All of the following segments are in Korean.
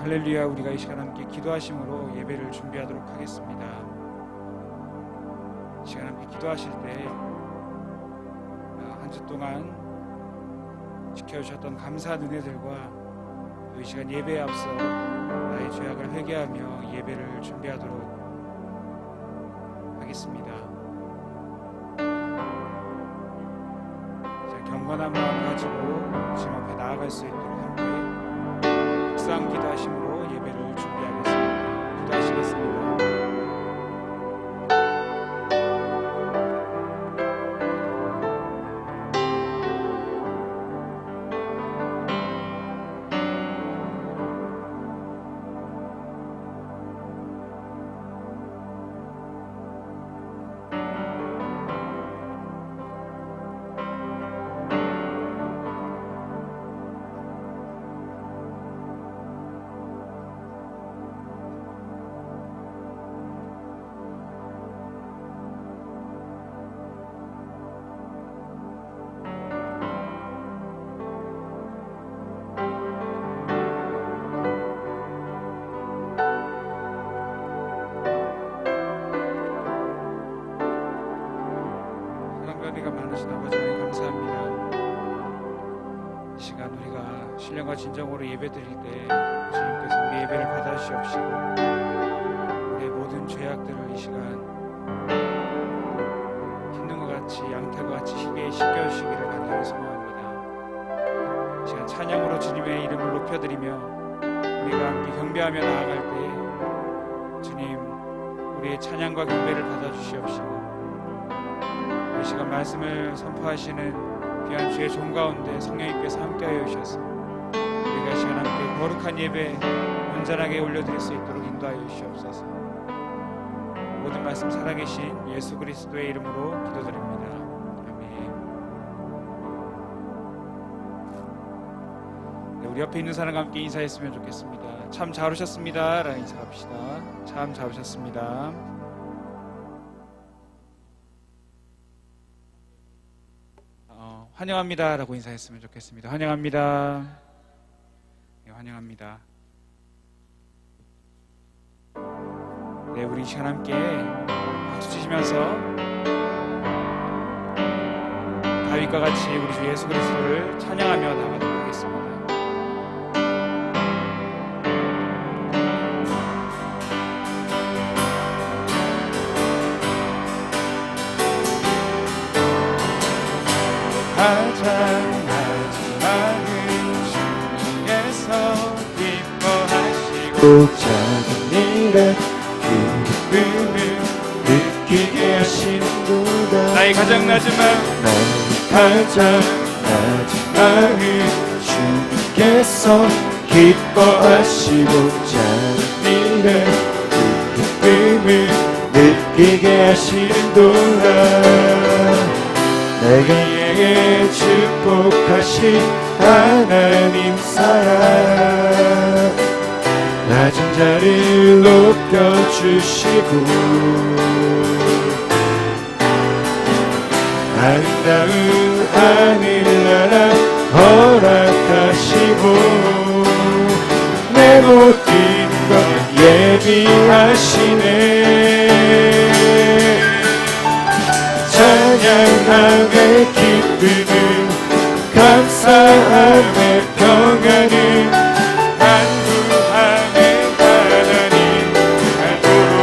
할렐루야. 우리가 이 시간 함께 기도하심으로 예배를 준비하도록 하겠습니다. 이 시간 함께 기도하실 때 한 주 동안 지켜주셨던 감사한 은혜들과 또 이 시간 예배에 앞서 나의 죄악을 회개하며 예배를 준비하도록 하겠습니다. 자, 경건한 마음 가지고 주님 앞에 나아갈 수 있도록 함께 묵상 기도하심으로 예배를 준비하겠습니다. 기도하시겠습니다. 은혜가 많으신 아버지 하나님 감사합니다. 이 시간 우리가 신령과 진정으로 예배드릴 때 주님께서 우리 예배를 받아주시옵시고 우리의 모든 죄악들을 이 시간 흰눈과 같이 양털과 같이 희게 씻겨주시기를 간절히 소망합니다. 이 시간 찬양으로 주님의 이름을 높여드리며 우리가 함께 경배하며 나아갈 때 주님 우리의 찬양과 경배를 받아주시옵시고 이 시간 말씀을 선포하시는 귀한 주의 종 가운데 성령님께서 함께하여 주셔서 우리가 이 시간 함께 거룩한 예배 온전하게 올려드릴 수 있도록 인도하여 주시옵소서. 모든 말씀 살아계신 예수 그리스도의 이름으로 기도드립니다. 아멘. 네, 우리 옆에 있는 사람과 함께 인사했으면 좋겠습니다. 참 잘 오셨습니다 라는 인사합시다. 참 잘 오셨습니다. 환영합니다 라고 인사했으면 좋겠습니다. 환영합니다. 네, 환영합니다. 네, 우리 이 시간 함께 박수 치시면서 다윗과 같이 우리 주 예수 그리스도를 찬양하며 나가도록 하겠습니다. 가장 마지막은 주님께서 기뻐하시고 작은 일에 기쁨을 느끼게 하시는구나. 나의 가장 낮은 마음은 주님께서 기뻐하시고 작은 일에 기쁨을 느끼게 하시는구나. 내게 축복하신 하나님 사랑 낮은 자를 높여주시고 아름다운 하늘나라 허락하시고 내 모든 것 예비하시네. 찬양함의 기쁨을 감사함의 평안을 안구함의 하나님 알도록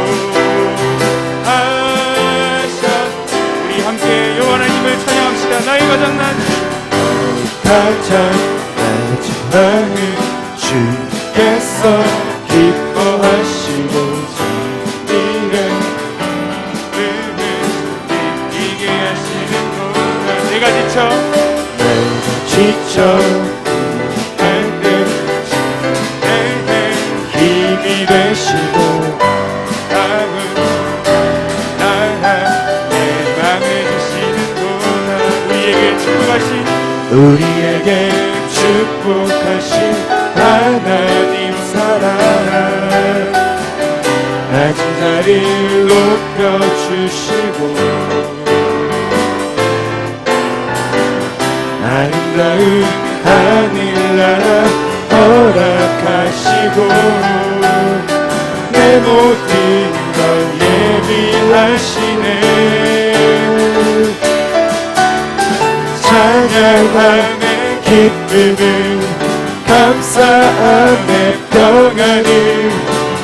하셨. 우리 함께 여호와 하나님을 찬양합시다. 나의 가장 낮은 마음은 주께서 기뻐하시고 이를 내가 지쳐 힘이 되시고 다음은 나라 내 맘에 주시는구나. 우리에게 축복하신 하나님 사랑 낮은 자를 높여주시고 아름다운 하늘나라 허락하시고 내 모든 걸 예비하시네. 찬양함에 기쁨을 감사함에 평안을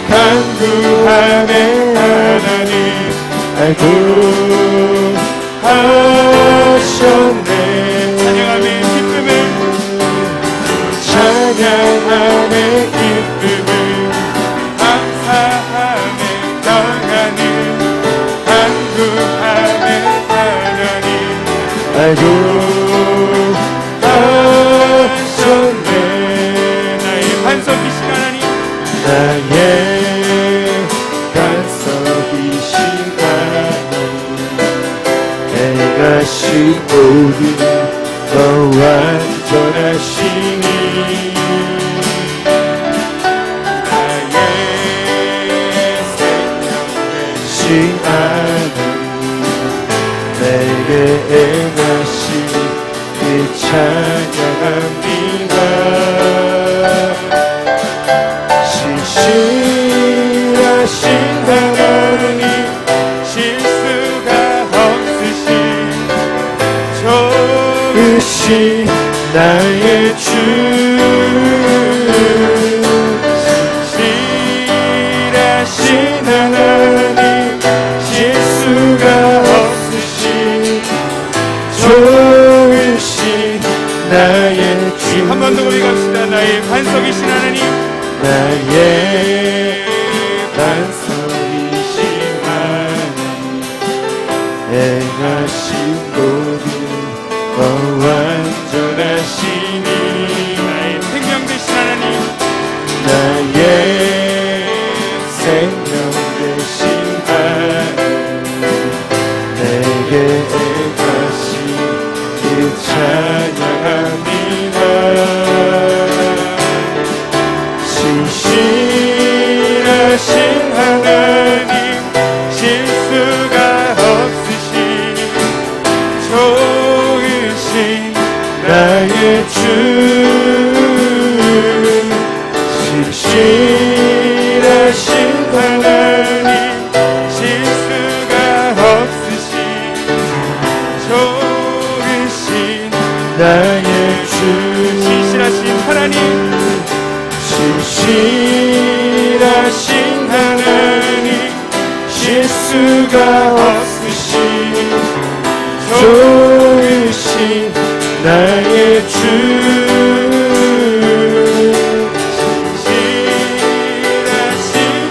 간구함에 하나님 알고 하셨네. 찬양함에 기쁨을 찬양함에 기쁨을 감사함에 평안을 간구함에 하나님 알고 하셨네. 나의 반석이신 하나님 나의 반석이신 하나님 내가 신 모든 거 완전하시니 나의 생명 신 하나님 내게 행하신 그 찬양합니다. 신실하신 하나님 실수가 없으신 좋으신 나의 주 신실하신 하나님 실수가 없으신 좋으신 나의 주 한 번 더 우리 갑시다. 나의 반석이신 하나님 나의 반석이신 하나님 행하신 모든 거 완전하시니 나의 생명 되신 하나님 나의 생명 되신 하나님 내게 행하신 그 찬양합니다. 신실하신 하나님 실수가 없으신 좋으신 나의 주 신실하신 하나님 실수가 없으신 좋으신 나의 주 신실하신 하나님 신실하신 하나님 실수가 없으신 좋으신 나의 주 신실하신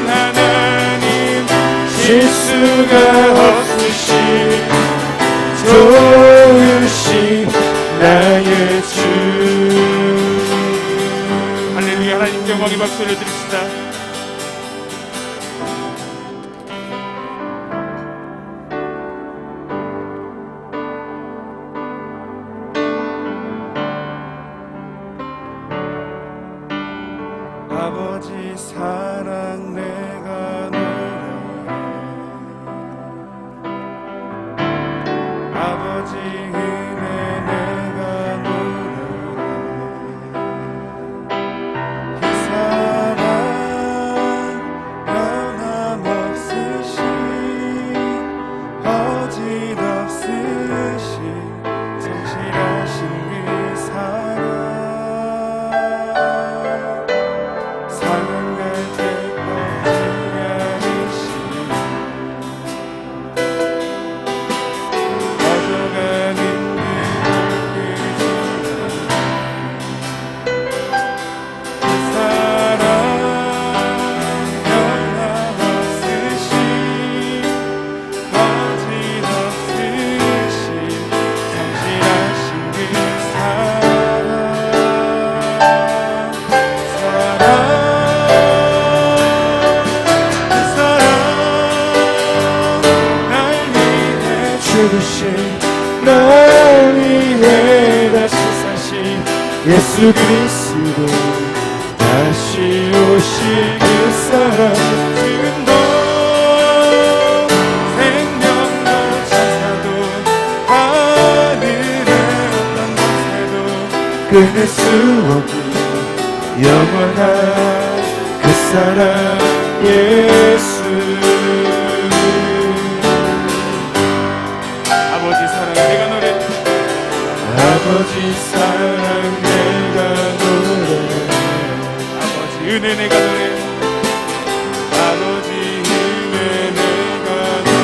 하나님 실수가 없으신 좋으신 나의 주. 할렐루야. 하나님께 영광의 박수 올려드립시다. 아버지 사랑 내가 노래해 아버지 은혜 내가 노래해 그 사랑 변함없으신 어질없으신 성실하신 그 사랑 사랑할 때까지 아니신 가져가는 그 사랑 변함없으신 거짓없으신 성실하신 그 사랑 죽으신 날 위해 다시 사신 예수 그리스도 다시 오실 그 사랑 지금도 생명도 천사도 하늘의 어떤 곳에도 끊을 수 없는 영원한 그 사랑 예수 아버지 사랑 내가 노래 아버지 사랑 내가 노래 아버지 은혜 내가 노래 아버지 은혜 내가 노래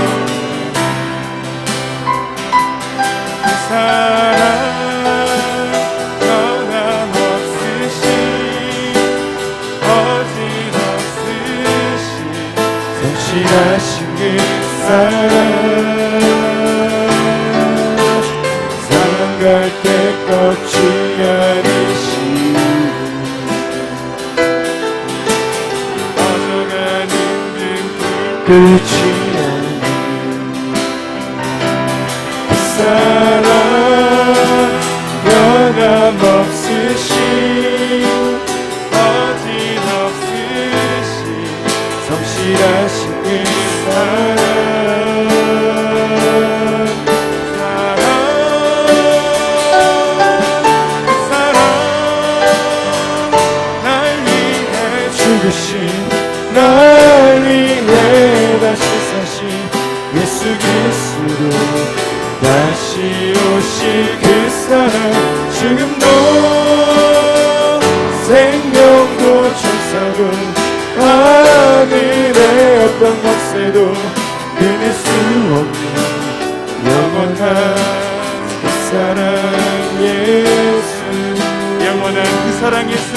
그 사랑 변함없으신 거짓없으신 성실하신 그 사랑 사랑 갈 때 꺾지 않으시고 꺼져가는 등불 끝이 않는 그 사랑 변함없으신 거짓없으신 성실하신 그 사랑 죽으신 날 위해 다시 사신 예수 그리스도 다시 오실 그 사랑 죽음도 생명도 천사도 하늘의 어떤 권세도 끊을 수 없는 영원한 그 사랑 예수 영원한 그 사랑 예수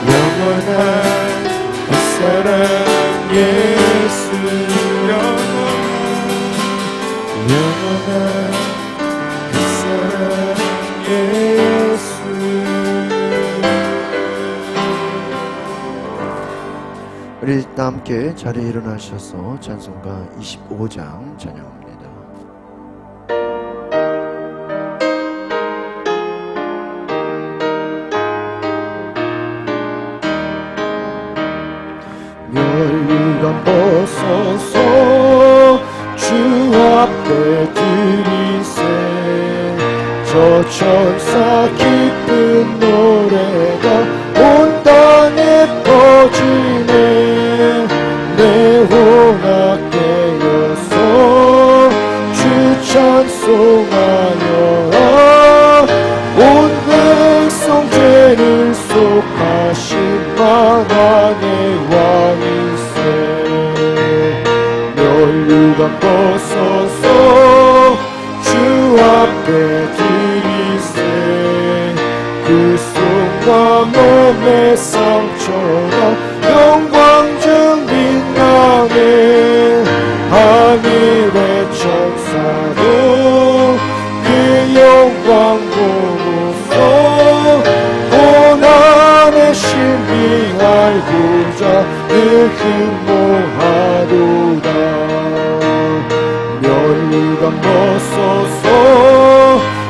영원한 그 사랑 예수 영원한 그 사랑 예수 우리 다 함께 자리에 일어나셔서 찬송가 25장 찬양합니다. 멸류관 벗어서 주 앞에 들이세 저 천사 기쁜 노래가 온 땅에 퍼지네 내 혼악 깨어서 주 찬송하여 온 백성 죄를 속하신 만왕의 왕이세 멸류관 벗어서 주 앞에 들이세 그 손과 몸의 상처가 영광 중 빛나네 하늘의 천사도 그 영광 보고서 고난의 신비 알고자 늘 흠모하도다 멸류관 벗어서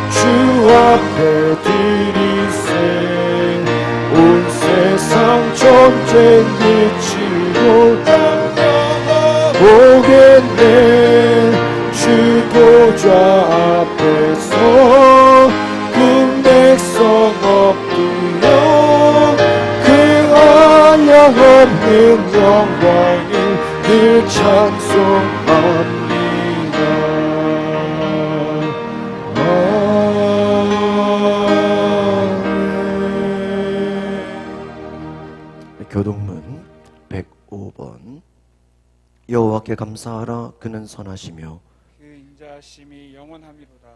주 앞에 들이세 온 세상 전쟁 미치고 오겠네 주 보좌 앞에서 그 백성 엎드려 그 한량없는 영광을 늘 찬송합니다. 교동문 105번 여호와께 감사하라 그는 선하시며 그 인자심이 영원함이로다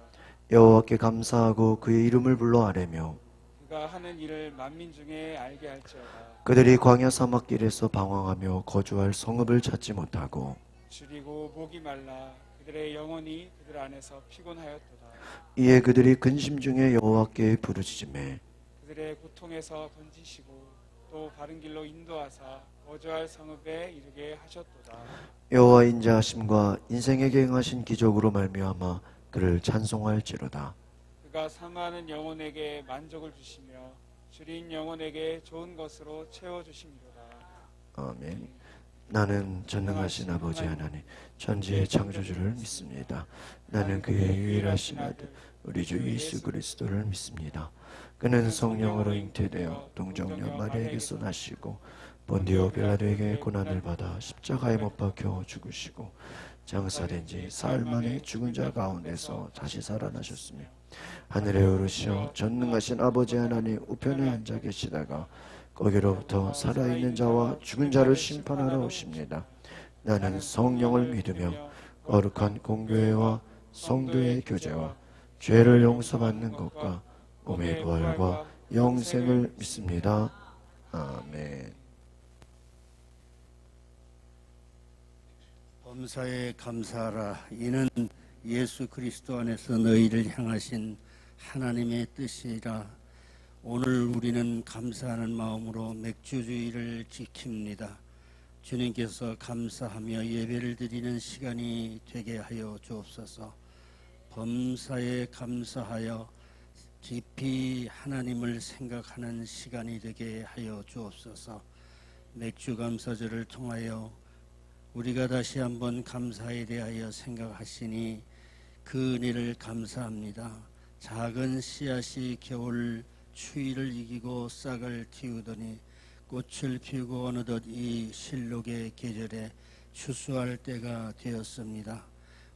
여호와께 감사하고 그의 이름을 불러 아뢰며 그가 하는 일을 만민 중에 알게 할지어다 그들이 광야 사막길에서 방황하며 거주할 성읍을 찾지 못하고 줄이고 목이 말라 그들의 영혼이 그들 안에서 피곤하였도다 이에 그들이 근심 중에 여호와께 부르짖으매 그들의 고통에서 건지시고 또 바른 길로 인도하사 거주할 성읍에 이르게 하셨도다 여호와 인자하심과 인생에게 행하신 기적으로 말미암아 그를 찬송할지로다. 그가 상하는 영혼에게 만족을 주시며 줄인 영혼에게 좋은 것으로 채워주심이로다 아멘. 나는 전능하신 아버지 하나님 천지의 창조주를 믿습니다. 나는 그의 유일하신 아들 우리 주 예수 그리스도를 믿습니다. 그는 성령으로 잉태되어 동정녀 마리아에게서 나시고 본디오 빌라도에게 고난을 받아 십자가에 못 박혀 죽으시고 장사된 지 사흘 만에 죽은 자 가운데서 다시 살아나셨으며 하늘에 오르시어 전능하신 아버지 하나님 우편에 앉아 계시다가 거기로부터 살아있는 자와 죽은 자를 심판하러 오십니다. 나는 성령을 믿으며 거룩한 공교회와 성도의 교제와 죄를 용서받는 것과 몸의 부활과 영생을 믿습니다. 아멘. 범사에 감사하라. 이는 예수 그리스도 안에서 너희를 향하신 하나님의 뜻이라. 오늘 우리는 감사하는 마음으로 맥주주의를 지킵니다. 주님께서 감사하며 예배를 드리는 시간이 되게 하여 주옵소서. 범사에 감사하여 깊이 하나님을 생각하는 시간이 되게 하여 주옵소서. 맥주 감사절을 통하여 우리가 다시 한번 감사에 대하여 생각하시니 그 은혜를 감사합니다. 작은 씨앗이 겨울 추위를 이기고 싹을 틔우더니 꽃을 피우고 어느덧 이 실록의 계절에 추수할 때가 되었습니다.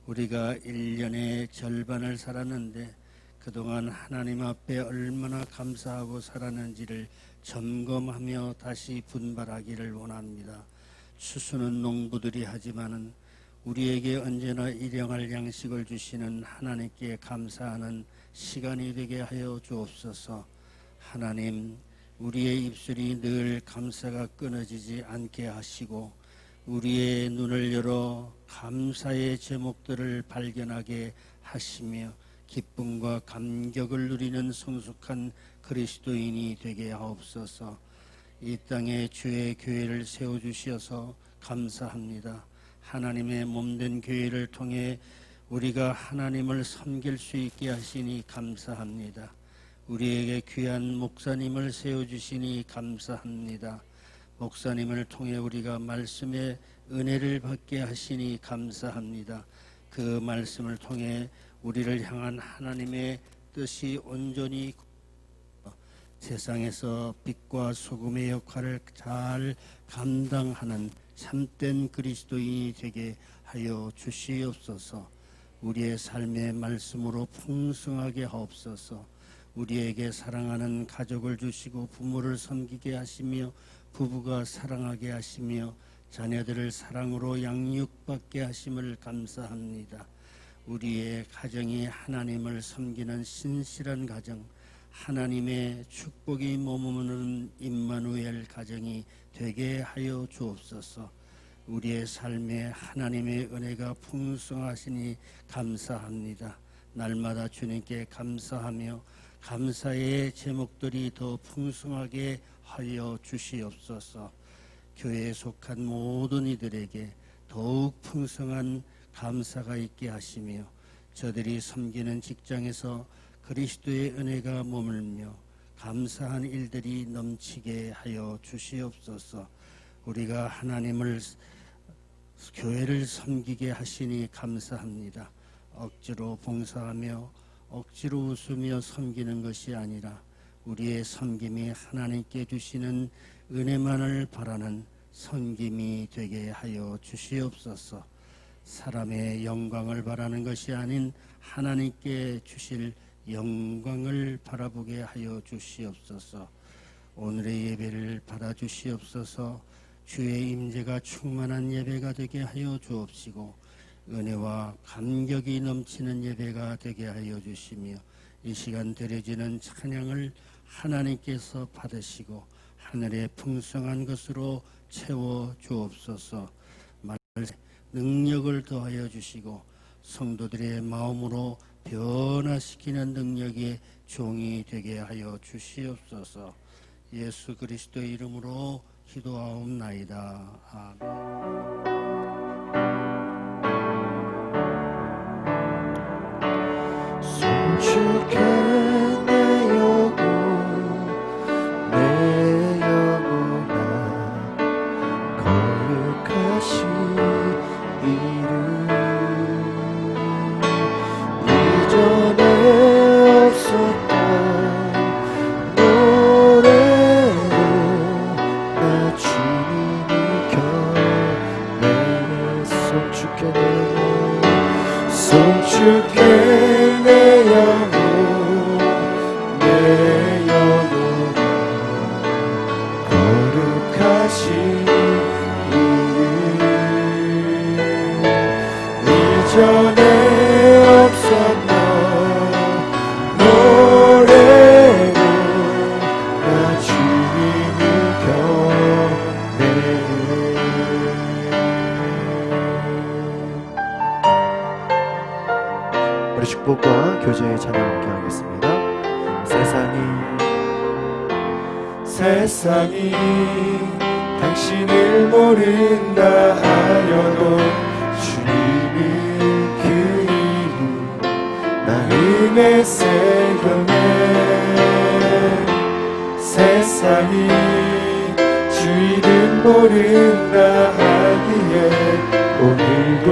우리가 1년의 절반을 살았는데 그동안 하나님 앞에 얼마나 감사하고 살았는지를 점검하며 다시 분발하기를 원합니다. 추수는 농부들이 하지만은 우리에게 언제나 일용할 양식을 주시는 하나님께 감사하는 시간이 되게 하여 주옵소서. 하나님, 우리의 입술이 늘 감사가 끊어지지 않게 하시고 우리의 눈을 열어 감사의 제목들을 발견하게 하시며 기쁨과 감격을 누리는 성숙한 그리스도인이 되게 하옵소서. 이 땅에 주의 교회를 세워주시어서 감사합니다. 하나님의 몸된 교회를 통해 우리가 하나님을 섬길 수 있게 하시니 감사합니다. 우리에게 귀한 목사님을 세워주시니 감사합니다. 목사님을 통해 우리가 말씀의 은혜를 받게 하시니 감사합니다. 그 말씀을 통해 우리를 향한 하나님의 뜻이 온전히 세상에서 빛과 소금의 역할을 잘 감당하는 참된 그리스도인이 되게 하여 주시옵소서. 우리의 삶의 말씀으로 풍성하게 하옵소서. 우리에게 사랑하는 가족을 주시고 부모를 섬기게 하시며 부부가 사랑하게 하시며 자녀들을 사랑으로 양육받게 하심을 감사합니다. 우리의 가정이 하나님을 섬기는 신실한 가정, 하나님의 축복이 머무는 임마누엘 가정이 되게 하여 주옵소서. 우리의 삶에 하나님의 은혜가 풍성하시니 감사합니다. 날마다 주님께 감사하며 감사의 제목들이 더 풍성하게 하여 주시옵소서. 교회에 속한 모든 이들에게 더욱 풍성한 감사가 있게 하시며 저들이 섬기는 직장에서 그리스도의 은혜가 머물며 감사한 일들이 넘치게 하여 주시옵소서. 우리가 하나님을 교회를 섬기게 하시니 감사합니다. 억지로 봉사하며 억지로 웃으며 섬기는 것이 아니라 우리의 섬김이 하나님께 주시는 은혜만을 바라는 섬김이 되게 하여 주시옵소서. 사람의 영광을 바라는 것이 아닌 하나님께 주실 영광을 바라보게 하여 주시옵소서. 오늘의 예배를 받아주시옵소서. 주의 임재가 충만한 예배가 되게 하여 주옵시고 은혜와 감격이 넘치는 예배가 되게 하여 주시며 이 시간 드려지는 찬양을 하나님께서 받으시고 하늘의 풍성한 것으로 채워 주옵소서. 능력을 더하여 주시고 성도들의 마음으로 변화시키는 능력의 종이 되게 하여 주시옵소서. 예수 그리스도의 이름으로 기도하옵나이다. 아멘. 주께 내 영혼아 거룩하신 이름 이전에 없었던 이전에 없었던 노래로 나 주님을 경배해. 우리 축복과 교제의 찬양 함께 하겠습니다. 세상이 당신을 모른다 하여도 주님은 그 이름 마음에 새겨내. 세상이 주 이름 모른다 하기에 오늘도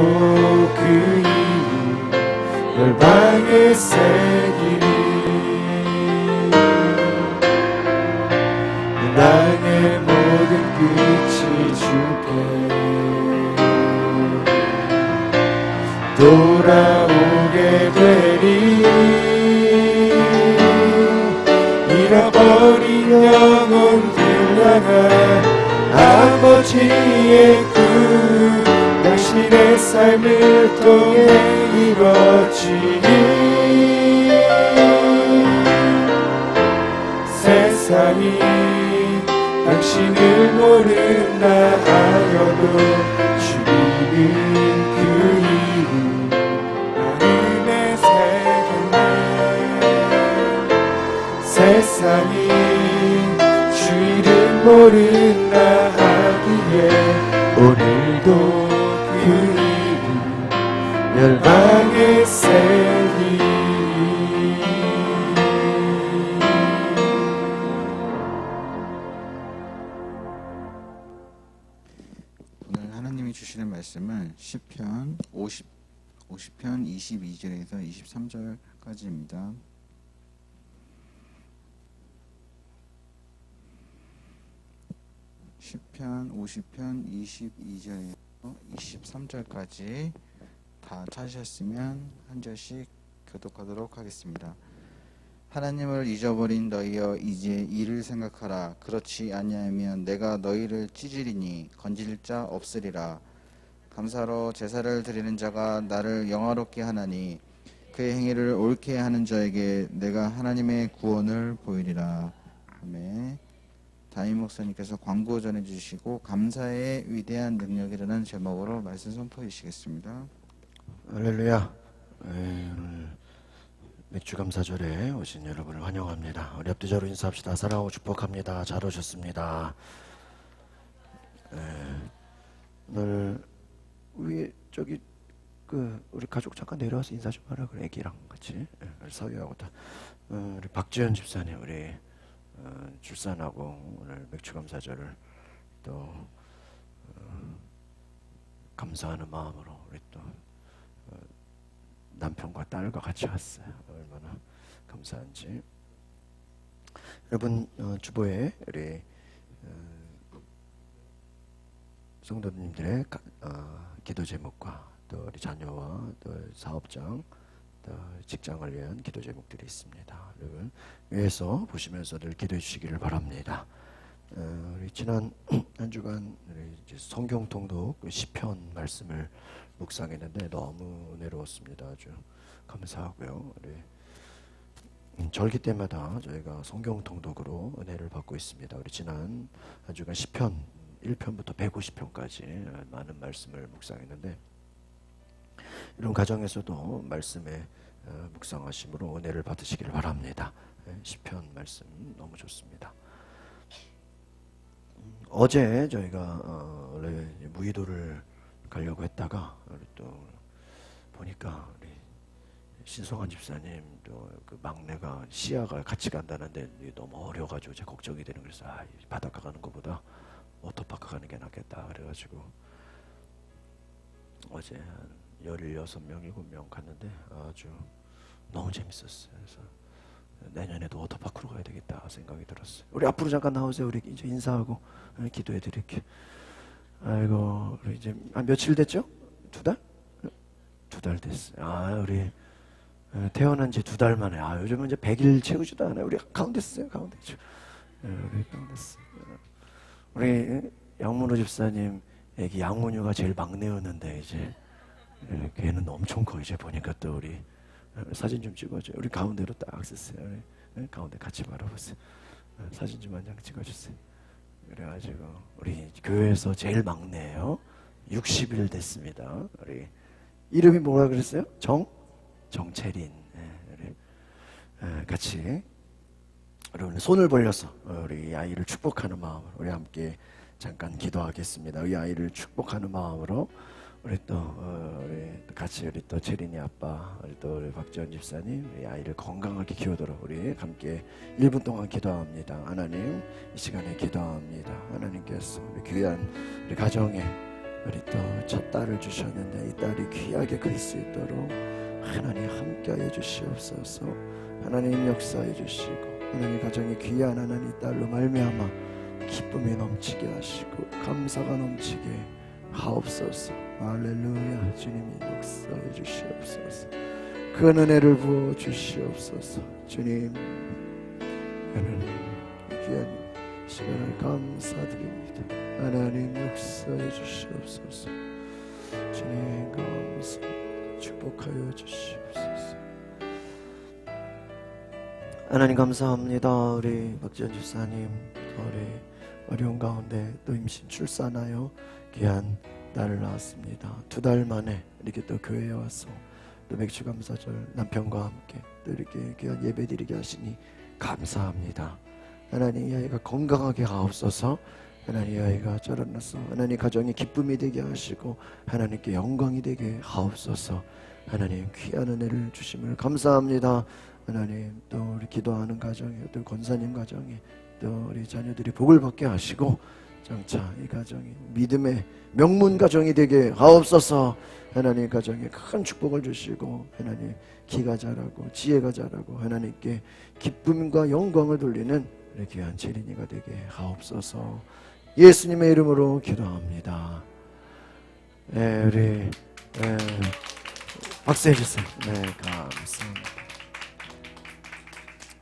그 이름 열방에 새기리. 나의 모든 끝이 주께 돌아오게 되리. 잃어버린 영혼들 향한 아버지의 꿈 당신의 삶을 통해 이루어지리. 세상이 당신을 모른다 하여도 주님은 그 이름 마음에 새겼네. 세상이 주 이름 모른다 하기에 오늘도 그 이름 열방에 새기리. 주시는 말씀은 시편 50편 22절에서 23절까지입니다. 시편 50편 22절에서 23절까지 다 찾으셨으면 한 절씩 교독하도록 하겠습니다. 하나님을 잊어버린 너희여 이제 이를 생각하라. 그렇지 아니하면 내가 너희를 찢으리니 건질 자 없으리라. 감사로 제사를 드리는 자가 나를 영화롭게 하나니 그의 행위를 옳게 하는 자에게 내가 하나님의 구원을 보이리라. 아멘. 담임 목사님께서 광고 전해주시고 감사의 위대한 능력이라는 제목으로 말씀 선포해 주시겠습니다. 할렐루야. 오늘 맥주 감사절에 오신 여러분을 환영합니다. 우리 앞뒤자로 인사합시다. 사랑하고 축복합니다. 잘 오셨습니다. 오늘 위에 저기 우리 가족 잠깐 내려와서 인사 좀 하라 그래. 애기랑 같이 서유하고 다 우리 박지현 집사님 우리 출산하고 오늘 맥주 감사절을 또 감사하는 마음으로 우리 또 남편과 딸과 같이 왔어요. 얼마나 감사한지. 여러분 주보에 우리 성도님들의 기도 제목과 또 우리 자녀와 또 사업장 또 직장을 위한 기도 제목들이 있습니다. 여러분 위에서 보시면서 늘 기도해 주시기를 바랍니다. 우리 지난 한 주간 우리 이제 성경 통독 시편 말씀을 묵상했는데 너무 은혜로웠습니다. 아주 감사하고요. 우리 절기 때마다 저희가 성경 통독으로 은혜를 받고 있습니다. 우리 지난 한 주간 시편 1편부터 150편까지 많은 말씀을 묵상했는데 이런 가정에서도 말씀에 묵상하심으로 은혜를 받으시기를 바랍니다. 시편 말씀 너무 좋습니다. 어제 저희가 원래 무의도를 가려고 했다가 또 보니까 우리 신성한 집사님 또 그 막내가 시야가 같이 간다는데 너무 어려가지고 제가 걱정이 되는 그래서 바닷가 가는 것보다 워터파크 가는 게 낫겠다 그래가지고 어제 한 16명, 7명 갔는데 아주 너무 재밌었어요. 그래서 내년에도 워터파크로 가야 되겠다 생각이 들었어요. 우리 앞으로 잠깐 나오세요. 우리 이제 인사하고 기도해 드릴게요. 아이고 우리 이제 한 며칠 됐죠? 2달? 2달 됐어요. 우리 태어난 지 2달 만에 요즘은 이제 100일 채우지도 않아요. 우리 가운데 있어요. 가운데 있죠. 우리 가운데 있어요. 우리 양문호 집사님 애기 양문유가 제일 막내였는데 이제 걔는 엄청 커. 이제 보니까 또 우리 사진 좀 찍어줘요. 우리 가운데로 딱 쓰세요. 가운데 같이 바라보세요. 사진 좀 한 장 찍어주세요. 그래가지고 우리 교회에서 제일 막내예요. 60일 됐습니다. 우리 이름이 뭐라 그랬어요? 정채린. 우리 같이 여러분 손을 벌려서 우리 아이를 축복하는 마음으로 우리 함께 잠깐 기도하겠습니다. 우리 아이를 축복하는 마음으로 우리 또 같이 우리 또 채린이 아빠 우리 또 우리 박지원 집사님 우리 아이를 건강하게 키우도록 우리 함께 1분 동안 기도합니다. 하나님 이 시간에 기도합니다. 하나님께서 우리 귀한 우리 가정에 우리 또 첫 딸을 주셨는데 이 딸이 귀하게 클 수 있도록 하나님 함께하여 주시옵소서. 하나님 역사해 주시고 하나님 가정이 귀한 하나님 딸로 말미암아 기쁨이 넘치게 하시고 감사가 넘치게 하옵소서. 할렐루야. 주님이 역사해 주시옵소서. 그 은혜를 부어 주시옵소서. 주님 하나님 귀한 시간을 감사드립니다. 하나님 역사해 주시옵소서. 주님 감사 축복하여 주시옵소서. 하나님 감사합니다. 우리 박지원 집사님 우리 어려운 가운데 또 임신 출산하여 귀한 딸을 낳았습니다. 2달 만에 이렇게 또 교회에 와서 또 맥주감사절 남편과 함께 또 이렇게 귀한 예배 드리게 하시니 감사합니다. 하나님 이 아이가 건강하게 하옵소서. 하나님 이 아이가 자라나서 하나님 가정이 기쁨이 되게 하시고 하나님께 영광이 되게 하옵소서. 하나님 귀한 은혜를 주심을 감사합니다. 하나님 또 우리 기도하는 가정에 또 권사님 가정에 또 우리 자녀들이 복을 받게 하시고 장차 이 가정이 믿음의 명문 가정이 되게 하옵소서. 하나님 가정에 큰 축복을 주시고 하나님 기가 자라고 지혜가 자라고 하나님께 기쁨과 영광을 돌리는 우리 귀한 재린이가 되게 하옵소서. 예수님의 이름으로 기도합니다. 네, 우리 박수 해주세요. 네, 감사합니다.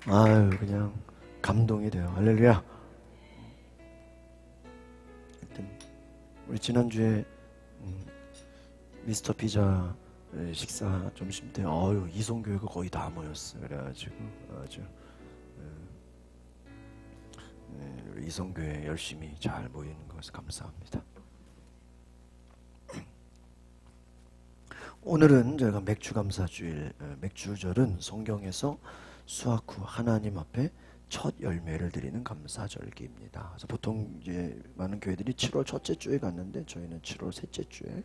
아유 그냥 감동이 돼요. 할렐루야. 우리 지난주에 미스터 피자 식사 점심 때 이송교회가 거의 다 모였어요. 그래가지고 아주 우리 이송교회 열심히 잘 모이는 것을 감사합니다. 오늘은 저희가 맥주감사주일 맥주절은 성경에서 수확 후 하나님 앞에 첫 열매를 드리는 감사절기입니다. 그래서 보통 이제 많은 교회들이 7월 첫째 주에 갔는데 저희는 7월 셋째 주에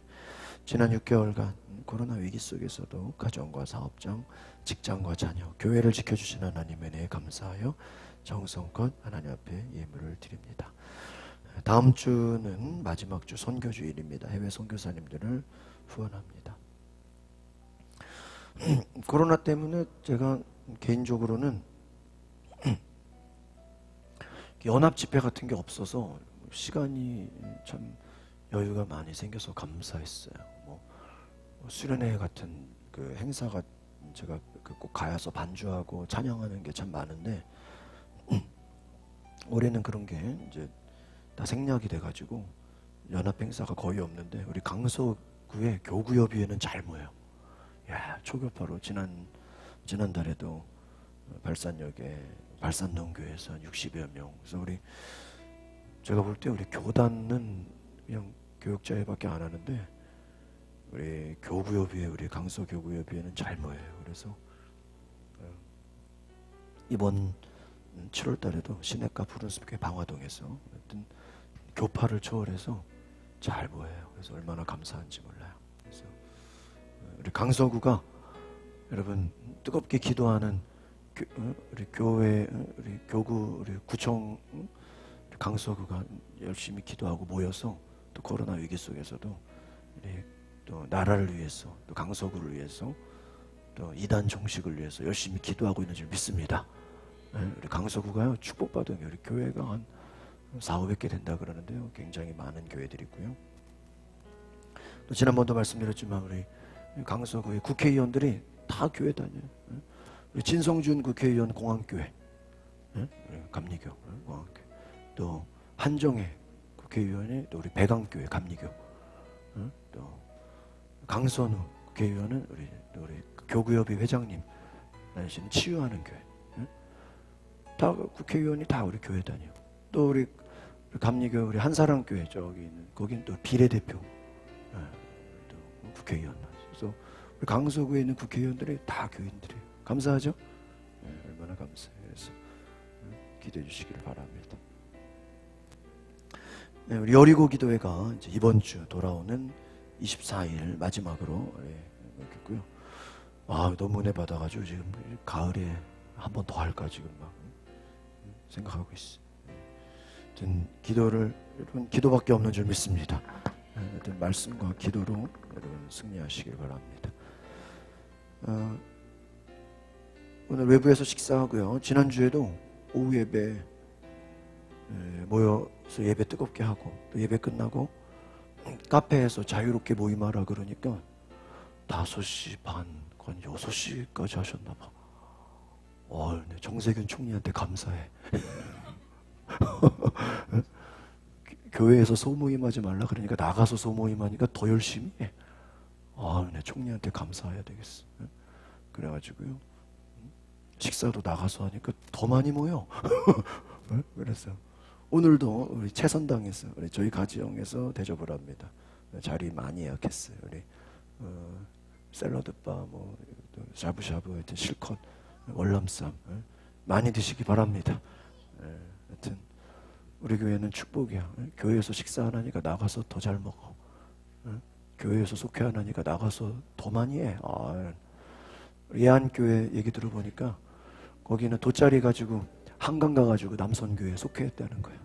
지난 6개월간 코로나 위기 속에서도 가정과 사업장, 직장과 자녀, 교회를 지켜주신 하나님의 은혜에 감사하여 정성껏 하나님 앞에 예물을 드립니다. 다음 주는 마지막 주 선교주일입니다. 해외 선교사님들을 후원합니다. 코로나 때문에 제가 개인적으로는 연합 집회 같은 게 없어서 시간이 참 여유가 많이 생겨서 감사했어요. 뭐 수련회 같은 그 행사가 제가 꼭 가서 반주하고 찬양하는 게 참 많은데 올해는 그런 게 이제 다 생략이 돼가지고 연합 행사가 거의 없는데 우리 강서구의 교구협의회는 잘 모여요. 야 초교파로 지난달에도 발산역에 발산동교회에서 한 60여 명. 그래서 제가 볼 때 우리 교단은 그냥 교육자회밖에 안 하는데 우리 교구협의회 우리 강서 교구협의회는 잘 모여요. 그래서 이번 7월달에도 시내가 푸른숲교회 방화동에서 어떤 교파를 초월해서 잘 모여요. 그래서 얼마나 감사한지 몰라요. 그래서 우리 강서구가 여러분 뜨겁게 기도하는 우리 교회, 우리 교구, 우리 구청, 우리 강서구가 열심히 기도하고 모여서 또 코로나 위기 속에서도 우리 또 나라를 위해서 또 강서구를 위해서 또 이단 정식을 위해서 열심히 기도하고 있는 줄 믿습니다. 우리 강서구가요 축복받은 우리 교회가 한 400-500개 된다 그러는데요. 굉장히 많은 교회들이고요. 또 지난번도 말씀드렸지만 우리 강서구의 국회의원들이 다 교회 다녀요. 우리 진성준 국회의원 공항교회, 감리교 공항교회, 또 한정혜 국회의원이 또 우리 배강교회 감리교, 또 강선우 국회의원은 우리 교구협의 회장님 하시는 치유하는 교회, 다 국회의원이 다 우리 교회 다녀. 또 우리 감리교 우리 한사랑교회 저기 있는 거긴 또 비례대표, 또 국회의원. 그래서 우리 강서구에 있는 국회의원들이 다 교인들이에요. 감사하죠? 얼마나 감사해요. 그래서 기도해 주시기를 바랍니다. 네, 우리 여리고 기도회가 이제 이번 주 돌아오는 24일 마지막으로 있고요. 너무 은혜 받아가지고 지금 가을에 한 번 더 할까 지금 막 생각하고 있어. 하여튼 기도를 여러분 기도밖에 없는 줄 믿습니다. 하여튼 말씀과 기도로 여러분 승리하시길 바랍니다. 오늘 외부에서 식사하고요. 지난주에도 오후 예배 모여서 예배 뜨겁게 하고 또 예배 끝나고 카페에서 자유롭게 모임하라 그러니까 5시 반, 건 6시까지 하셨나 봐. 정세균 총리한테 감사해. 교회에서 소모임하지 말라 그러니까 나가서 소모임하니까 더 열심히 해. 총리한테 감사해야 되겠어. 그래가지고요. 식사도 나가서 하니까 더 많이 모여. 그래서 오늘도 우리 채선당에서 우리 저희 가지영에서 대접을 합니다. 자리 많이 예약했어요. 우리 샐러드바 뭐 샤브샤브 하여튼 실컷 월남쌈 많이 드시기 바랍니다. 하여튼 우리 교회는 축복이야. 교회에서 식사 안 하니까 나가서 더 잘 먹어. 교회에서 속회 안 하니까 나가서 더 많이 해. 예안교회 얘기 들어보니까 거기는 돗자리 가지고 한강 가가지고 남선교회 속회했다는 거예요.